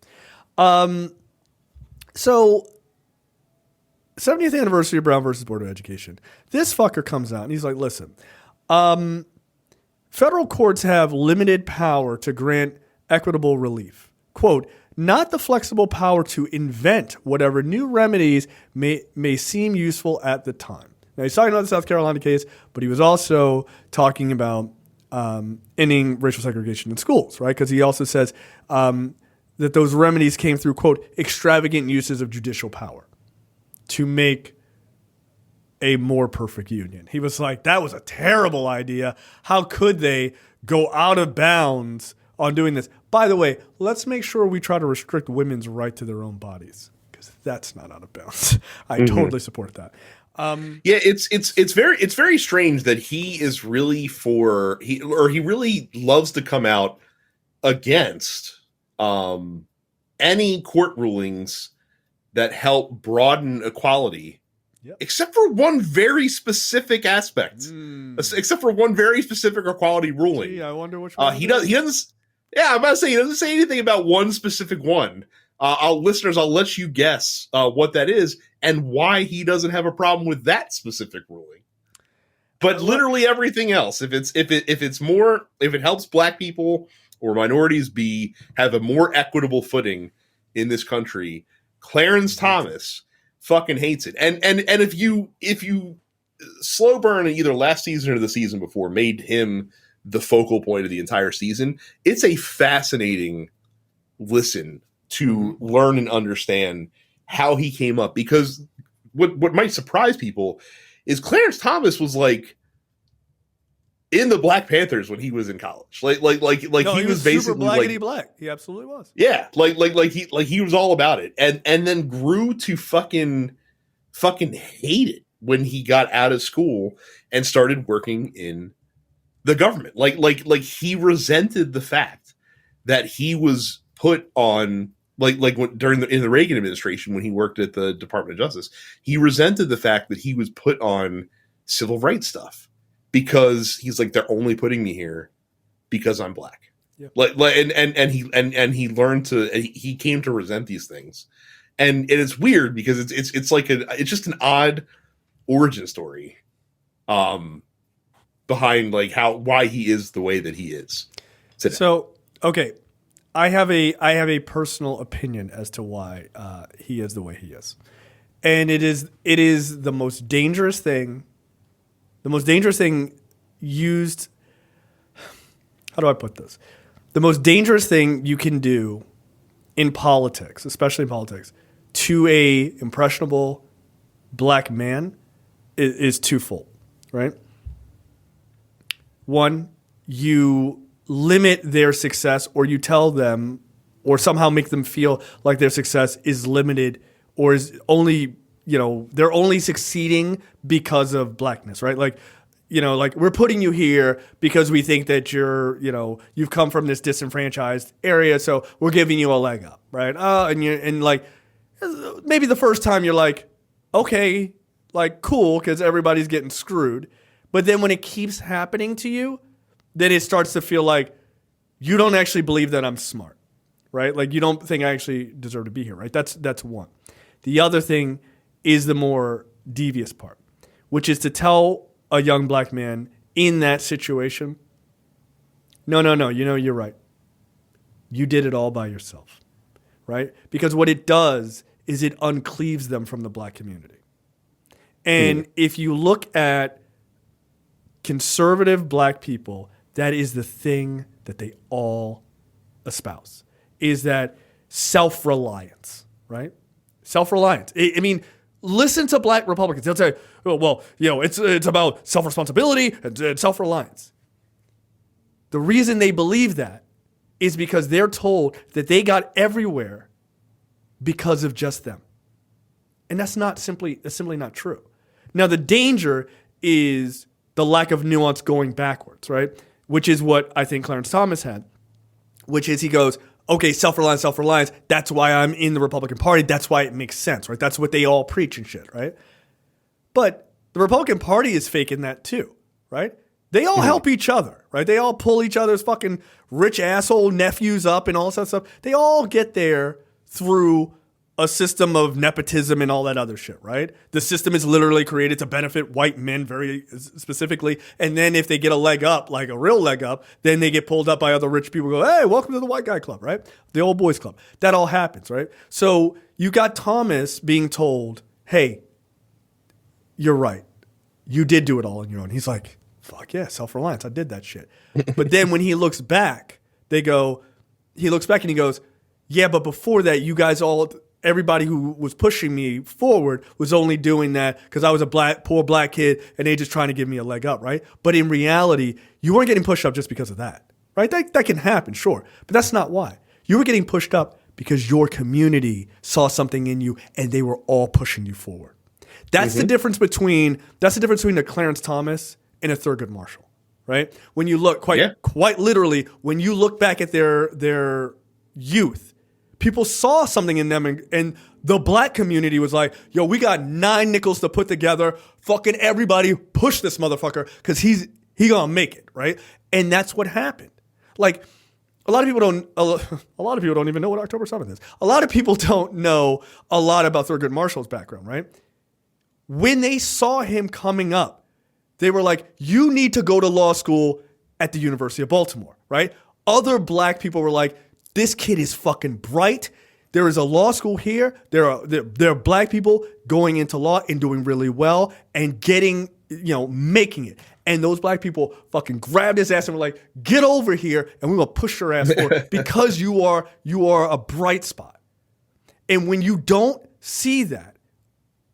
So, 70th anniversary of Brown versus Board of Education. This fucker comes out and he's like, listen, federal courts have limited power to grant equitable relief. Quote, not the flexible power to invent whatever new remedies may seem useful at the time. Now, he's talking about the South Carolina case, but he was also talking about ending racial segregation in schools, right? Because he also says that those remedies came through, quote, extravagant uses of judicial power to make a more perfect union. He was like, that was a terrible idea. How could they go out of bounds on doing this? By the way, let's make sure we try to restrict women's right to their own bodies because that's not out of bounds. I totally support that. It's very strange that he is really he really loves to come out against any court rulings that help broaden equality, except for one very specific aspect, except for one very specific equality ruling. Gee, I wonder which one. He doesn't. Yeah, I'm about to say he doesn't say anything about one specific one. Listeners, I'll let you guess what that is and why he doesn't have a problem with that specific ruling. But literally everything else, if it helps black people or minorities have a more equitable footing in this country, Clarence Thomas fucking hates it. And if you slow burn either last season or the season before made him the focal point of the entire season, it's a fascinating listen to learn and understand how he came up, because what might surprise people is Clarence Thomas was like in the Black Panthers when he was in college. Like he was basically super blackety black. He absolutely was. Yeah, he was all about it, and then grew to fucking hate it when he got out of school and started working in the government. Like he resented the fact that he was put on in the Reagan administration when he worked at the Department of Justice. He resented the fact that he was put on civil rights stuff because he's like, they're only putting me here because I'm black. Yep. He learned he came to resent these things, and it's weird because it's just an odd origin story behind why he is the way that he is today. So, okay, I have a personal opinion as to why he is the way he is, and it is the most dangerous thing. The most dangerous thing used. How do I put this? The most dangerous thing you can do in politics, especially in politics, to a impressionable black man is twofold, right? One, you limit their success, or you tell them or somehow make them feel like their success is limited or is only, they're only succeeding because of blackness, right? Like, like we're putting you here because we think that you've come from this disenfranchised area, so we're giving you a leg up, right? And like maybe the first time you're like, okay, like cool, because everybody's getting screwed. But then when it keeps happening to you, then it starts to feel like you don't actually believe that I'm smart, right? Like you don't think I actually deserve to be here, right? That's one. The other thing is the more devious part, which is to tell a young black man in that situation, no, you're right. You did it all by yourself, right? Because what it does is it uncleaves them from the black community. And if you look at conservative black people, that is the thing that they all espouse, is that self-reliance, right? Self-reliance. I mean, listen to black Republicans. They'll say, oh, well, it's about self-responsibility and self-reliance. The reason they believe that is because they're told that they got everywhere because of just them. And that's simply not true. Now, the danger is the lack of nuance going backwards, right? Which is what I think Clarence Thomas had, which is he goes, okay, self-reliance, that's why I'm in the Republican Party. That's why it makes sense, right? That's what they all preach and shit, right? But the Republican Party is faking that too, right? They all help each other, right? They all pull each other's fucking rich asshole nephews up and all that stuff. They all get there through a system of nepotism and all that other shit, right? The system is literally created to benefit white men very specifically. And then if they get a leg up, like a real leg up, then they get pulled up by other rich people who go, hey, welcome to the white guy club, right? The old boys club. That all happens, right? So you got Thomas being told, hey, you're right. You did do it all on your own. He's like, fuck yeah, self-reliance. I did that shit. But then when he looks back, he looks back and he goes, yeah, but before that, you guys everybody who was pushing me forward was only doing that because I was a poor black kid and they just trying to give me a leg up, right? But in reality, you weren't getting pushed up just because of that, right? That can happen, sure. But that's not why. You were getting pushed up because your community saw something in you and they were all pushing you forward. That's the difference between a Clarence Thomas and a Thurgood Marshall, right? When you look quite literally, when you look back at their youth, people saw something in them and the black community was like, yo, we got 9 nickels to put together. Fucking everybody push this motherfucker because he gonna make it, right? And that's what happened. Like a lot of people don't even know what October 7th is. A lot of people don't know a lot about Thurgood Marshall's background, right? When they saw him coming up, they were like, you need to go to law school at the University of Baltimore, right? Other black people were like, this kid is fucking bright. There is a law school here. There are black people going into law and doing really well and getting, making it. And those black people fucking grabbed his ass and were like, get over here and we're going to push your ass forward because you are a bright spot. And when you don't see that,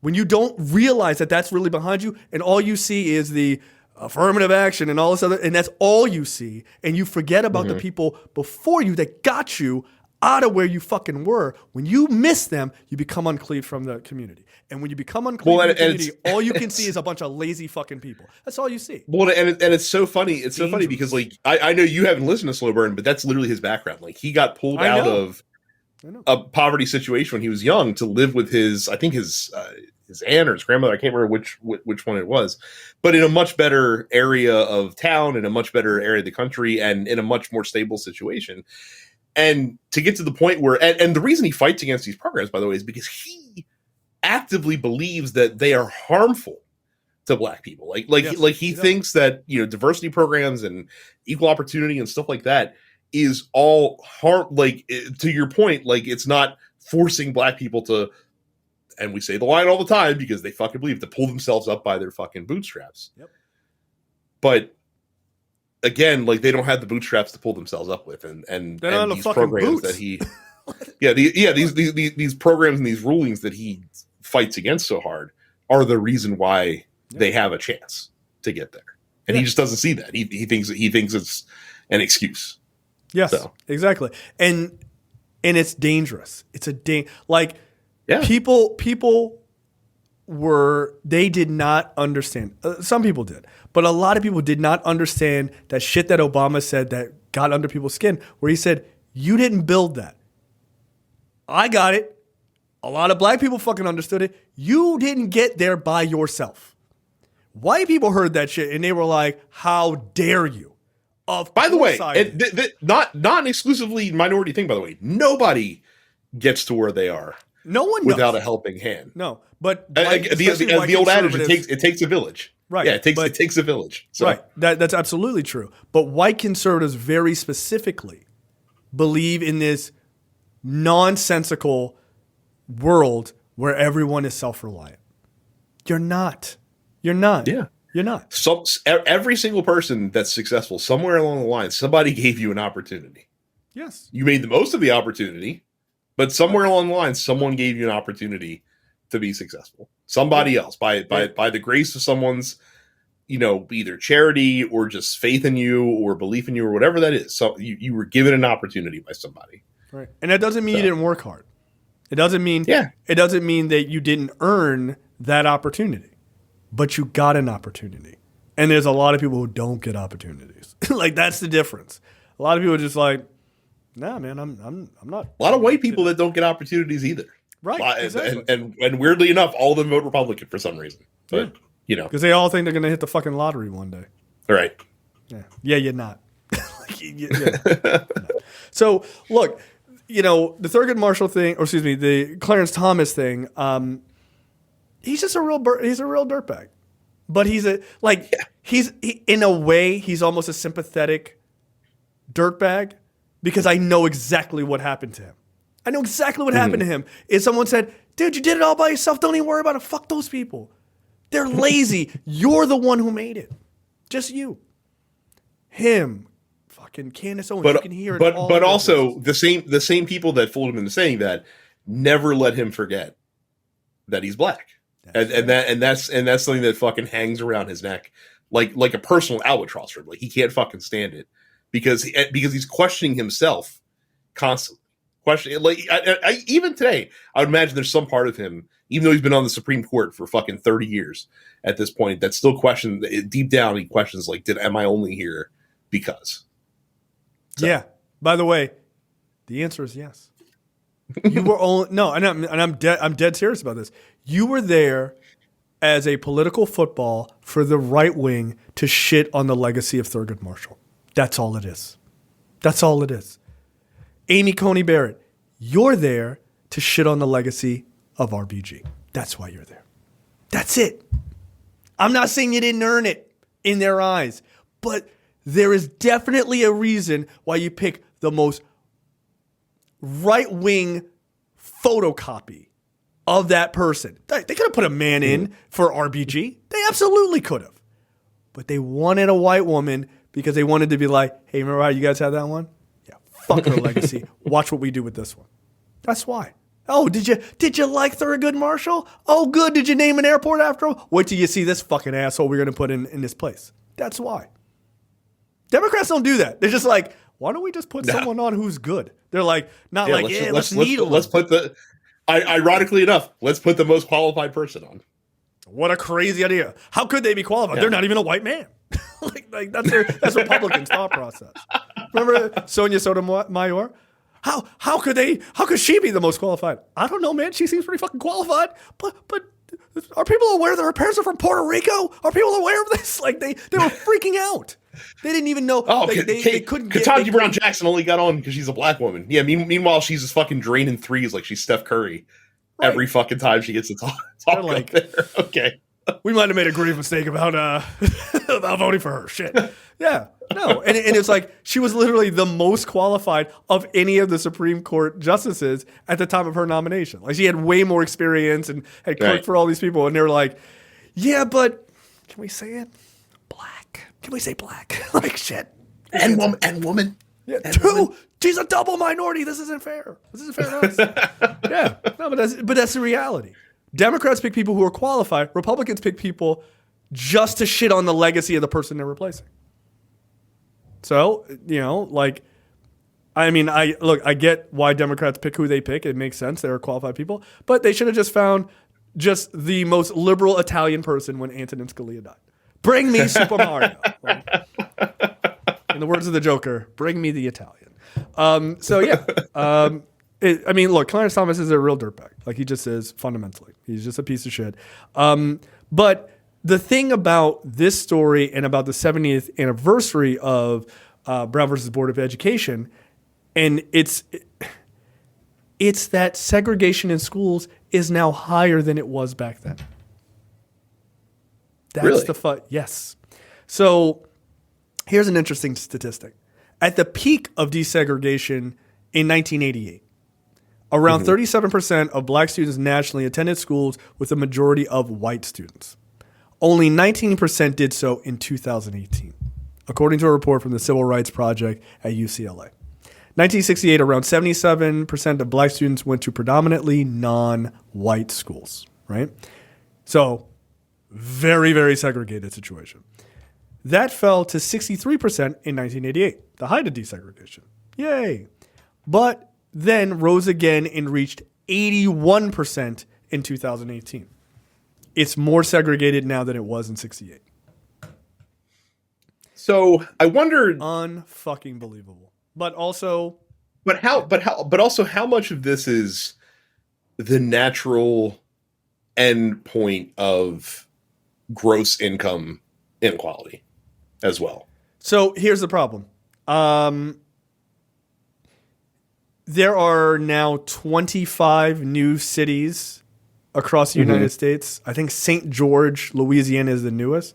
when you don't realize that that's really behind you and all you see is the affirmative action and all this other, and that's all you see, and you forget about the people before you that got you out of where you fucking were. When you miss them, you become uncleaved from the community. And when you become uncleaved from the community, all you can see is a bunch of lazy fucking people. That's all you see. Well, and it's so funny. It's so funny because like I know you haven't listened to Slow Burn, but that's literally his background. Like he got pulled out of a poverty situation when he was young to live with his aunt or his grandmother. I can't remember which one it was, but in a much better area of town, in a much better area of the country, and in a much more stable situation. And to get to the point where, and the reason he fights against these programs, by the way, is because he actively believes that they are harmful to black people. He thinks that, diversity programs and equal opportunity and stuff like that is all harm. Like, to your point, like it's not forcing black people to, and we say the line all the time because they fucking believe, to pull themselves up by their fucking bootstraps. Yep. But again, like they don't have the bootstraps to pull themselves up with, and these programs that he, these programs and these rulings that he fights against so hard are the reason why they have a chance to get there, and he just doesn't see that. He thinks it's an excuse. Yes, exactly, and it's dangerous. It's people they did not understand. Some people did, But a lot of people did not understand that shit that Obama said that got under people's skin, where he said, you didn't build that. I got it. A lot of black people fucking understood it. You didn't get there by yourself. White people heard that shit and they were like, how dare you? By the way, not an exclusively minority thing, by the way. Nobody gets to where they are. No one without does. a helping hand. No, but the old adage, it takes a village. Right. Yeah, it takes a village. So. Right. That's absolutely true. But white conservatives very specifically believe in this nonsensical world where everyone is self-reliant. You're not. Yeah. You're not. So every single person that's successful, somewhere along the line, somebody gave you an opportunity. Yes. You made the most of the opportunity, but somewhere along the line, someone gave you an opportunity to be successful. Somebody else, by the grace of someone's, either charity or just faith in you or belief in you or whatever that is. So you were given an opportunity by somebody. Right. And that doesn't mean you didn't work hard. It doesn't mean that you didn't earn that opportunity. But you got an opportunity. And there's a lot of people who don't get opportunities. Like, that's the difference. A lot of people are just like, nah, man, I'm not. A lot of white people that don't get opportunities either. Right. Exactly. And weirdly enough, all of them vote Republican for some reason. But, because they all think they're going to hit the fucking lottery one day. Right. Yeah. Yeah, you're not. No. So, look, the Thurgood Marshall thing, or excuse me, the Clarence Thomas thing, he's just a real dirtbag. But he's in a way, he's almost a sympathetic dirtbag because I know exactly what happened to him. I know exactly what happened to him. Is someone said, dude, you did it all by yourself. Don't even worry about it. Fuck those people. They're lazy. You're the one who made it. Just you. Him. Fucking Candace Owens. You can hear it all. But also the same people that fooled him into saying that never let him forget that he's black. And that's something that fucking hangs around his neck like a personal albatross for him. Like, he can't fucking stand it because he's questioning himself constantly. Even today, I would imagine there's some part of him, even though he's been on the Supreme Court for fucking 30 years at this point, that still questions deep down. He questions like, am I only here because? So. Yeah. By the way, the answer is yes. You were only I'm dead serious about this. You were there as a political football for the right wing to shit on the legacy of Thurgood Marshall. That's all it is. That's all it is. Amy Coney Barrett, you're there to shit on the legacy of RBG. That's why you're there. That's it. I'm not saying you didn't earn it in their eyes, but there is definitely a reason why you pick the most right-wing photocopy of that person. They could have put a man in for RBG. They absolutely could have. But they wanted a white woman because they wanted to be like, hey, remember how you guys had that one? Yeah, fuck her legacy. Watch what we do with this one. That's why. Oh, did you like Thurgood Marshall? Oh, good. Did you name an airport after him? Wait till you see this fucking asshole we're going to put in this place. That's why. Democrats don't do that. They're just like, why don't we just put someone on who's good? They're like, let's put the, ironically enough, let's put the most qualified person on. What a crazy idea. How could they be qualified? Yeah. They're not even a white man. like that's Republicans' thought process. Remember Sonia Sotomayor? How could she be the most qualified? I don't know, man. She seems pretty fucking qualified. But are people aware that her parents are from Puerto Rico? Are people aware of this? Like they were freaking out. They didn't even know. Oh, they couldn't get. Ketanji Brown Jackson only got on because she's a black woman. Yeah. Meanwhile, she's just fucking draining threes like she's Steph Curry every fucking time she gets to talk like there. Okay. We might have made a grave mistake about voting for her. Shit. Yeah. No. And it's like she was literally the most qualified of any of the Supreme Court justices at the time of her nomination. Like, she had way more experience and had clerked for all these people. And they were like, yeah, but can we say it? Black. Can we say black? Like, shit. And woman. Yeah. Two. She's a double minority. This isn't fair. This isn't fair to us. Yeah. No, but that's the reality. Democrats pick people who are qualified. Republicans pick people just to shit on the legacy of the person they're replacing. So, I get why Democrats pick who they pick. It makes sense. They're qualified people. But they should have just found just the most liberal Italian person when Antonin Scalia died. Bring me Super Mario. In the words of the Joker, bring me the Italian. I mean, look, Clarence Thomas is a real dirtbag. Like he just is fundamentally. He's just a piece of shit. But the thing about this story and about the 70th anniversary of Brown versus Board of Education, and it's that segregation in schools is now higher than it was back then. That's really? Yes. So here's an interesting statistic. At the peak of desegregation in 1988, around 37% of black students nationally attended schools with a majority of white students. Only 19% did so in 2018, according to a report from the Civil Rights Project at UCLA. 1968, around 77% of black students went to predominantly non-white schools, right? So very, very segregated situation. That fell to 63% in 1988, the height of desegregation. Yay. But then rose again and reached 81% in 2018. It's more segregated now than it was in 68. So I wondered, unfucking believable. But also, but also how much of this is the natural end point of gross income inequality as well? So here's the problem. There are now 25 new cities across the United States. I think St. George, Louisiana is the newest,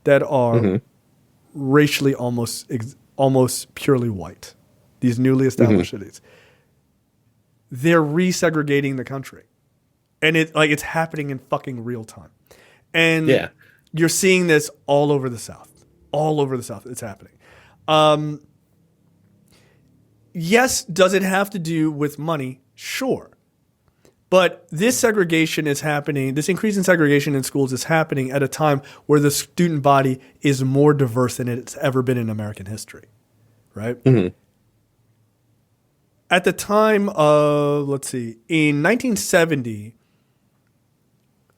that are racially almost purely white. These newly established cities. They're resegregating the country. And it's happening in fucking real time. And you're seeing this all over the South. All over the South, it's happening. Yes, does it have to do with money? Sure. But this segregation is happening, this increase in segregation in schools is happening at a time where the student body is more diverse than it's ever been in American history, right? At the time of, in 1970,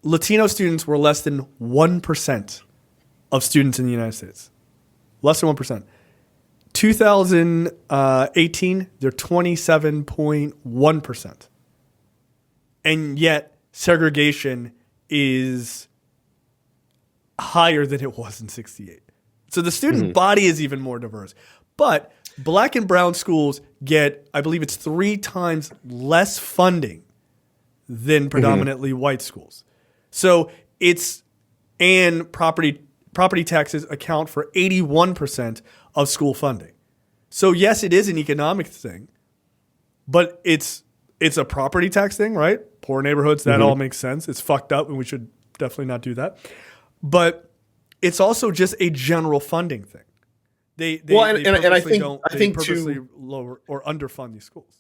Latino students were less than 1% of students in the United States. Less than 1%. 2018, they're 27.1%. And yet, segregation is higher than it was in 68. So the student body is even more diverse. But black and brown schools get, I believe it's 3 times less funding than predominantly white schools. So and property taxes account for 81% of school funding. So yes, it is an economic thing, but it's a property tax thing, right? Poor neighborhoods, that all makes sense. It's fucked up and we should definitely not do that. But it's also just a general funding thing. They purposely lower or underfund these schools.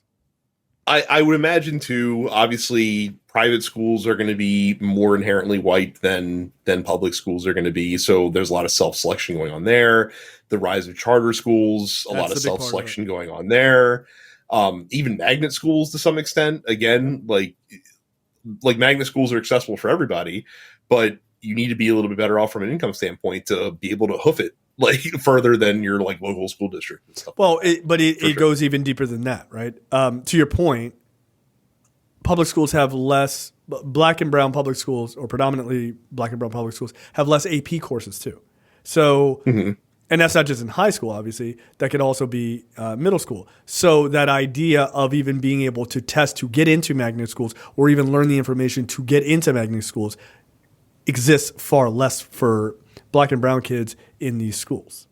I would imagine too, obviously private schools are going to be more inherently white than public schools are going to be. So there's a lot of self-selection going on there. The rise of charter schools, a lot of self-selection going on there. Even magnet schools to some extent. Again, like magnet schools are accessible for everybody, but you need to be a little bit better off from an income standpoint to be able to hoof it further than your local school district and stuff. Well, it goes even deeper than that, right? To your point, public schools have less, black and brown public schools, or predominantly black and brown public schools, have less AP courses too. So, and that's not just in high school, obviously. That could also be middle school. So that idea of even being able to test to get into magnet schools or even learn the information to get into magnet schools exists far less for black and brown kids in these schools.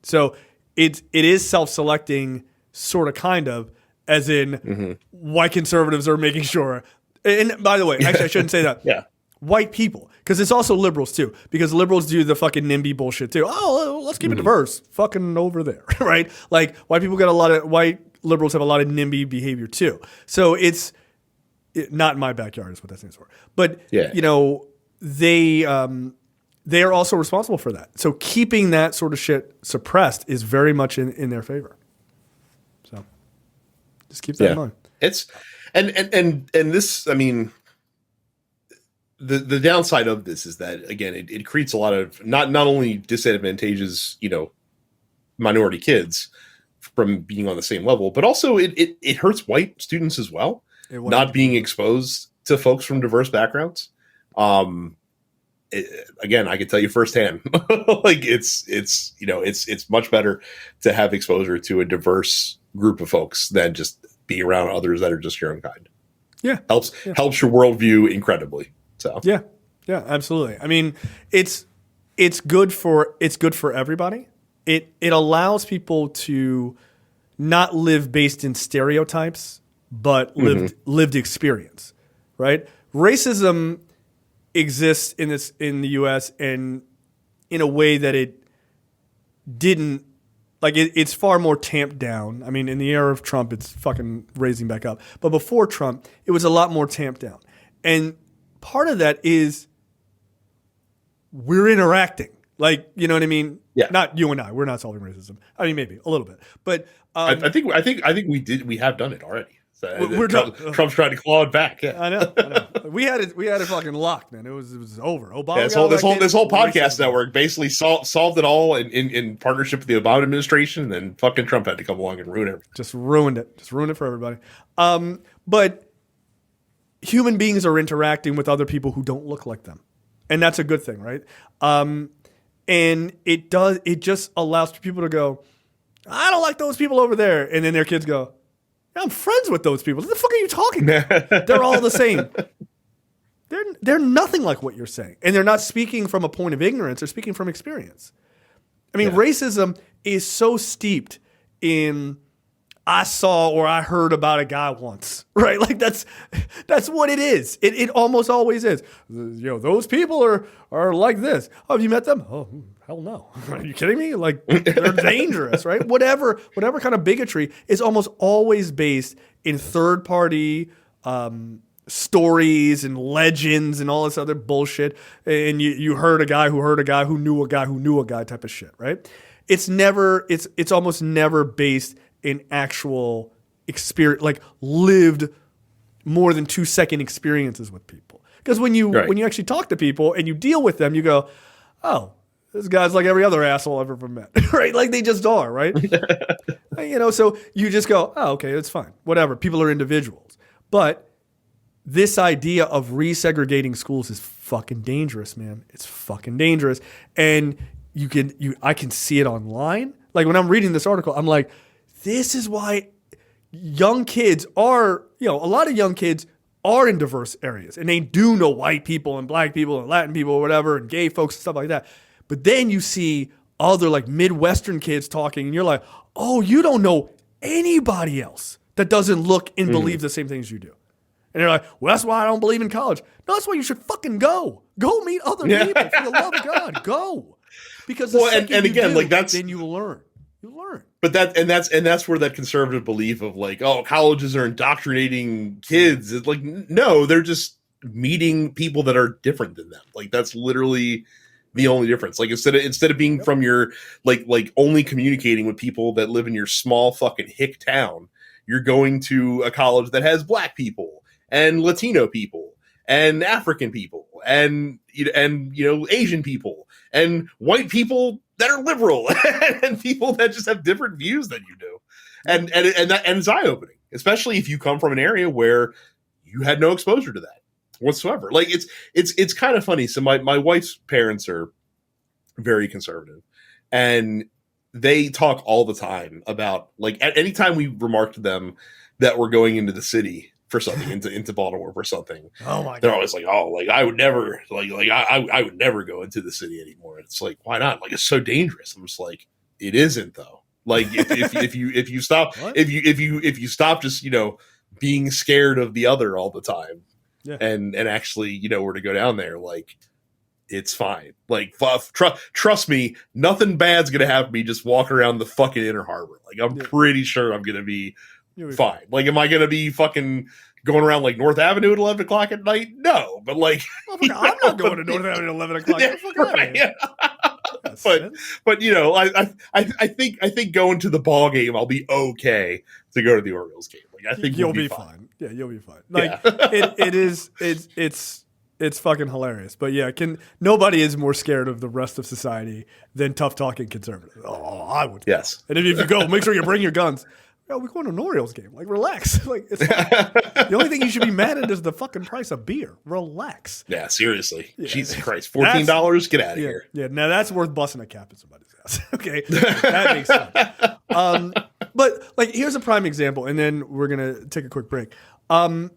So it is self-selecting, sort of, kind of, as in white conservatives are making sure. And by the way, actually I shouldn't say that. White people, because it's also liberals too, because liberals do the fucking NIMBY bullshit too. Oh, let's keep it diverse. Fucking over there, right? Like white liberals have a lot of NIMBY behavior too. So it's not in my backyard is what that stands for. But they are also responsible for that. So keeping that sort of shit suppressed is very much in their favor. So just keep that in mind. It's and this, I mean, the downside of this is that, again, it creates a lot of not only disadvantages, minority kids from being on the same level, but also it hurts white students as well, not being exposed to folks from diverse backgrounds. Again, I can tell you firsthand, like it's much better to have exposure to a diverse group of folks than just be around others that are just your own kind. Yeah. Helps your worldview incredibly. So yeah, absolutely. I mean, it's good for everybody. It allows people to not live based in stereotypes, but lived experience, right? Racism exists in the U.S. and in a way that it didn't, like it's far more tamped down. I mean, in the era of Trump, it's fucking raising back up. But before Trump, it was a lot more tamped down. And part of that is we're interacting. Like, you know what I mean? Yeah. Not you and I. We're not solving racism. I mean, maybe a little bit, but I think we have done it already. So Trump's trying to claw it back. Yeah, I know. We had it fucking locked, man. It was over. Obama. Yeah, this whole podcast network basically solved it all in partnership with the Obama administration, and then fucking Trump had to come along and ruin it. Just ruined it. Just ruined it for everybody. But human beings are interacting with other people who don't look like them, and that's a good thing, right? And it just allows people to go, I don't like those people over there, and then their kids go, I'm friends with those people. What the fuck are you talking about? They're all the same. They're nothing like what you're saying. And they're not speaking from a point of ignorance. They're speaking from experience. I mean, racism is so steeped in I saw or I heard about a guy once, right? Like that's what it is. It almost always is. Those people are like this. Oh, have you met them? Oh, hell no. Are you kidding me? Like they're dangerous, right? Whatever kind of bigotry is almost always based in third party stories and legends and all this other bullshit. And you heard a guy who heard a guy who knew a guy who knew a guy type of shit, right? It's almost never based in actual experience, like lived more than 2-second experiences with people. Because when you actually talk to people and you deal with them, you go, oh, this guy's like every other asshole I've ever met, right? Like they just are, right? So you just go, oh, okay, that's fine, whatever. People are individuals, but this idea of resegregating schools is fucking dangerous, man. It's fucking dangerous, and I can see it online. Like when I'm reading this article, I'm like, this is why young kids are, a lot of young kids are in diverse areas and they do know white people and black people and Latin people or whatever and gay folks and stuff like that. But then you see other like Midwestern kids talking and you're like, oh, you don't know anybody else that doesn't look and believe the same things you do. And they're like, well, that's why I don't believe in college. No, that's why you should fucking go. Go meet other people. For the love of God, go. Because then you learn. You learn. But that's where that conservative belief of like, oh, colleges are indoctrinating kids. It's like, no, they're just meeting people that are different than them. Like that's literally the only difference. Like instead of being from your like only communicating with people that live in your small fucking hick town, you're going to a college that has black people and Latino people and African people and Asian people and white people that are liberal and people that just have different views than you do. And it's eye-opening, especially if you come from an area where you had no exposure to that whatsoever. Like it's kind of funny. So my wife's parents are very conservative and they talk all the time about like at any time we remark to them that we're going into the city for something into Baltimore for something. Oh my God. They're always like, oh, like I would never I would never go into the city anymore. And it's like, why not? Like it's so dangerous. I'm just like, it isn't though. Like if you stop if you stop just being scared of the other all the time, and actually were to go down there, like it's fine. Like trust me, nothing bad's gonna happen to me. Just walk around the fucking Inner Harbor. Like I'm pretty sure I'm gonna be fine. Like, am I going to be fucking going around like North Avenue at 11 o'clock at night? No, but like, I'm not going to North Avenue at 11 o'clock. Right, yeah. But I think going to the ball game, I'll be okay to go to the Orioles game. Like, I think you'll be fine. Yeah, you'll be fine. Like, it's It's fucking hilarious. But yeah, nobody is more scared of the rest of society than tough talking conservatives. Oh, I would. Yes. And if you go, make sure you bring your guns. Yo, we're going to an Orioles game. Like, relax. Like, it's the only thing you should be mad at is the fucking price of beer. Relax. Yeah, seriously. Yeah. Jesus Christ. $14? Get out of here. Yeah, now that's worth busting a cap in somebody's house. Okay, that makes sense. But like, here's a prime example, and then we're gonna take a quick break. Do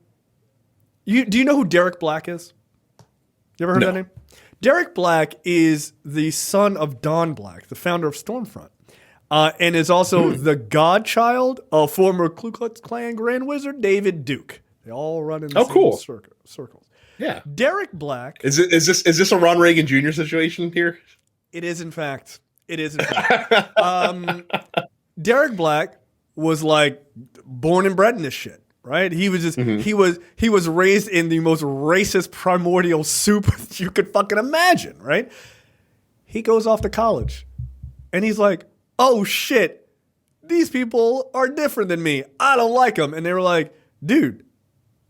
you know who Derek Black is? You ever heard of that name? Derek Black is the son of Don Black, the founder of Stormfront. And is also the godchild of former Ku Klux Klan Grand Wizard David Duke. They all run in the same circles. Yeah. Derek Black. Is this a Ron Reagan Jr. situation here? It is, in fact. Derek Black was like born and bred in this shit, right? He was just he was raised in the most racist primordial soup you could fucking imagine, right? He goes off to college, and he's like, oh shit, these people are different than me. I don't like them. And they were like, dude,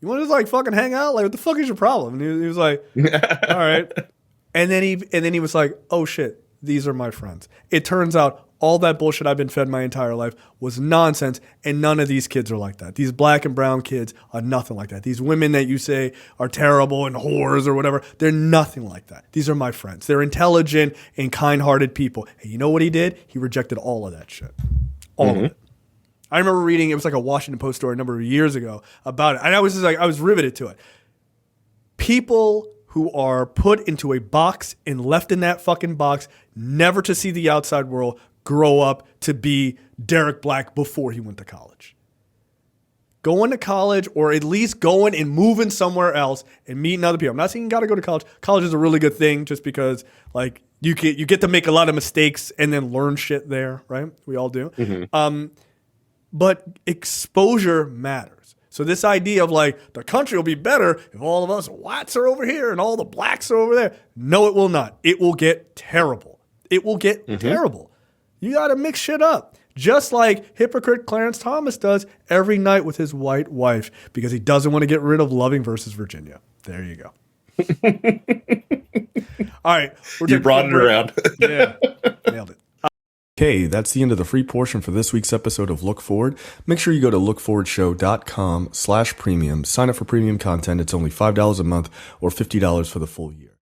you want to just like fucking hang out? Like, what the fuck is your problem? And he was like, all right. And then he was like, oh shit, these are my friends. It turns out all that bullshit I've been fed my entire life was nonsense, and none of these kids are like that. These black and brown kids are nothing like that. These women that you say are terrible and whores or whatever, they're nothing like that. These are my friends. They're intelligent and kind-hearted people. And you know what he did? He rejected all of that shit. All of it. I remember reading, it was like a Washington Post story a number of years ago about it, and I was just like, I was riveted to it. People who are put into a box and left in that fucking box, never to see the outside world, grow up to be Derek Black before he went to college. Going to college, or at least going and moving somewhere else and meeting other people. I'm not saying you got to go to college. College is a really good thing just because like you get to make a lot of mistakes and then learn shit there, right? We all do. But exposure matters. So this idea of like the country will be better if all of us whites are over here and all the blacks are over there. No, it will not. It will get terrible. It will get terrible. You got to mix shit up. Just like hypocrite Clarence Thomas does every night with his white wife because he doesn't want to get rid of Loving versus Virginia. There you go. All right. You brought it around. Yeah. Nailed it. Okay, that's the end of the free portion for this week's episode of Look Forward. Make sure you go to lookforwardshow.com/premium. Sign up for premium content. It's only $5 a month or $50 for the full year.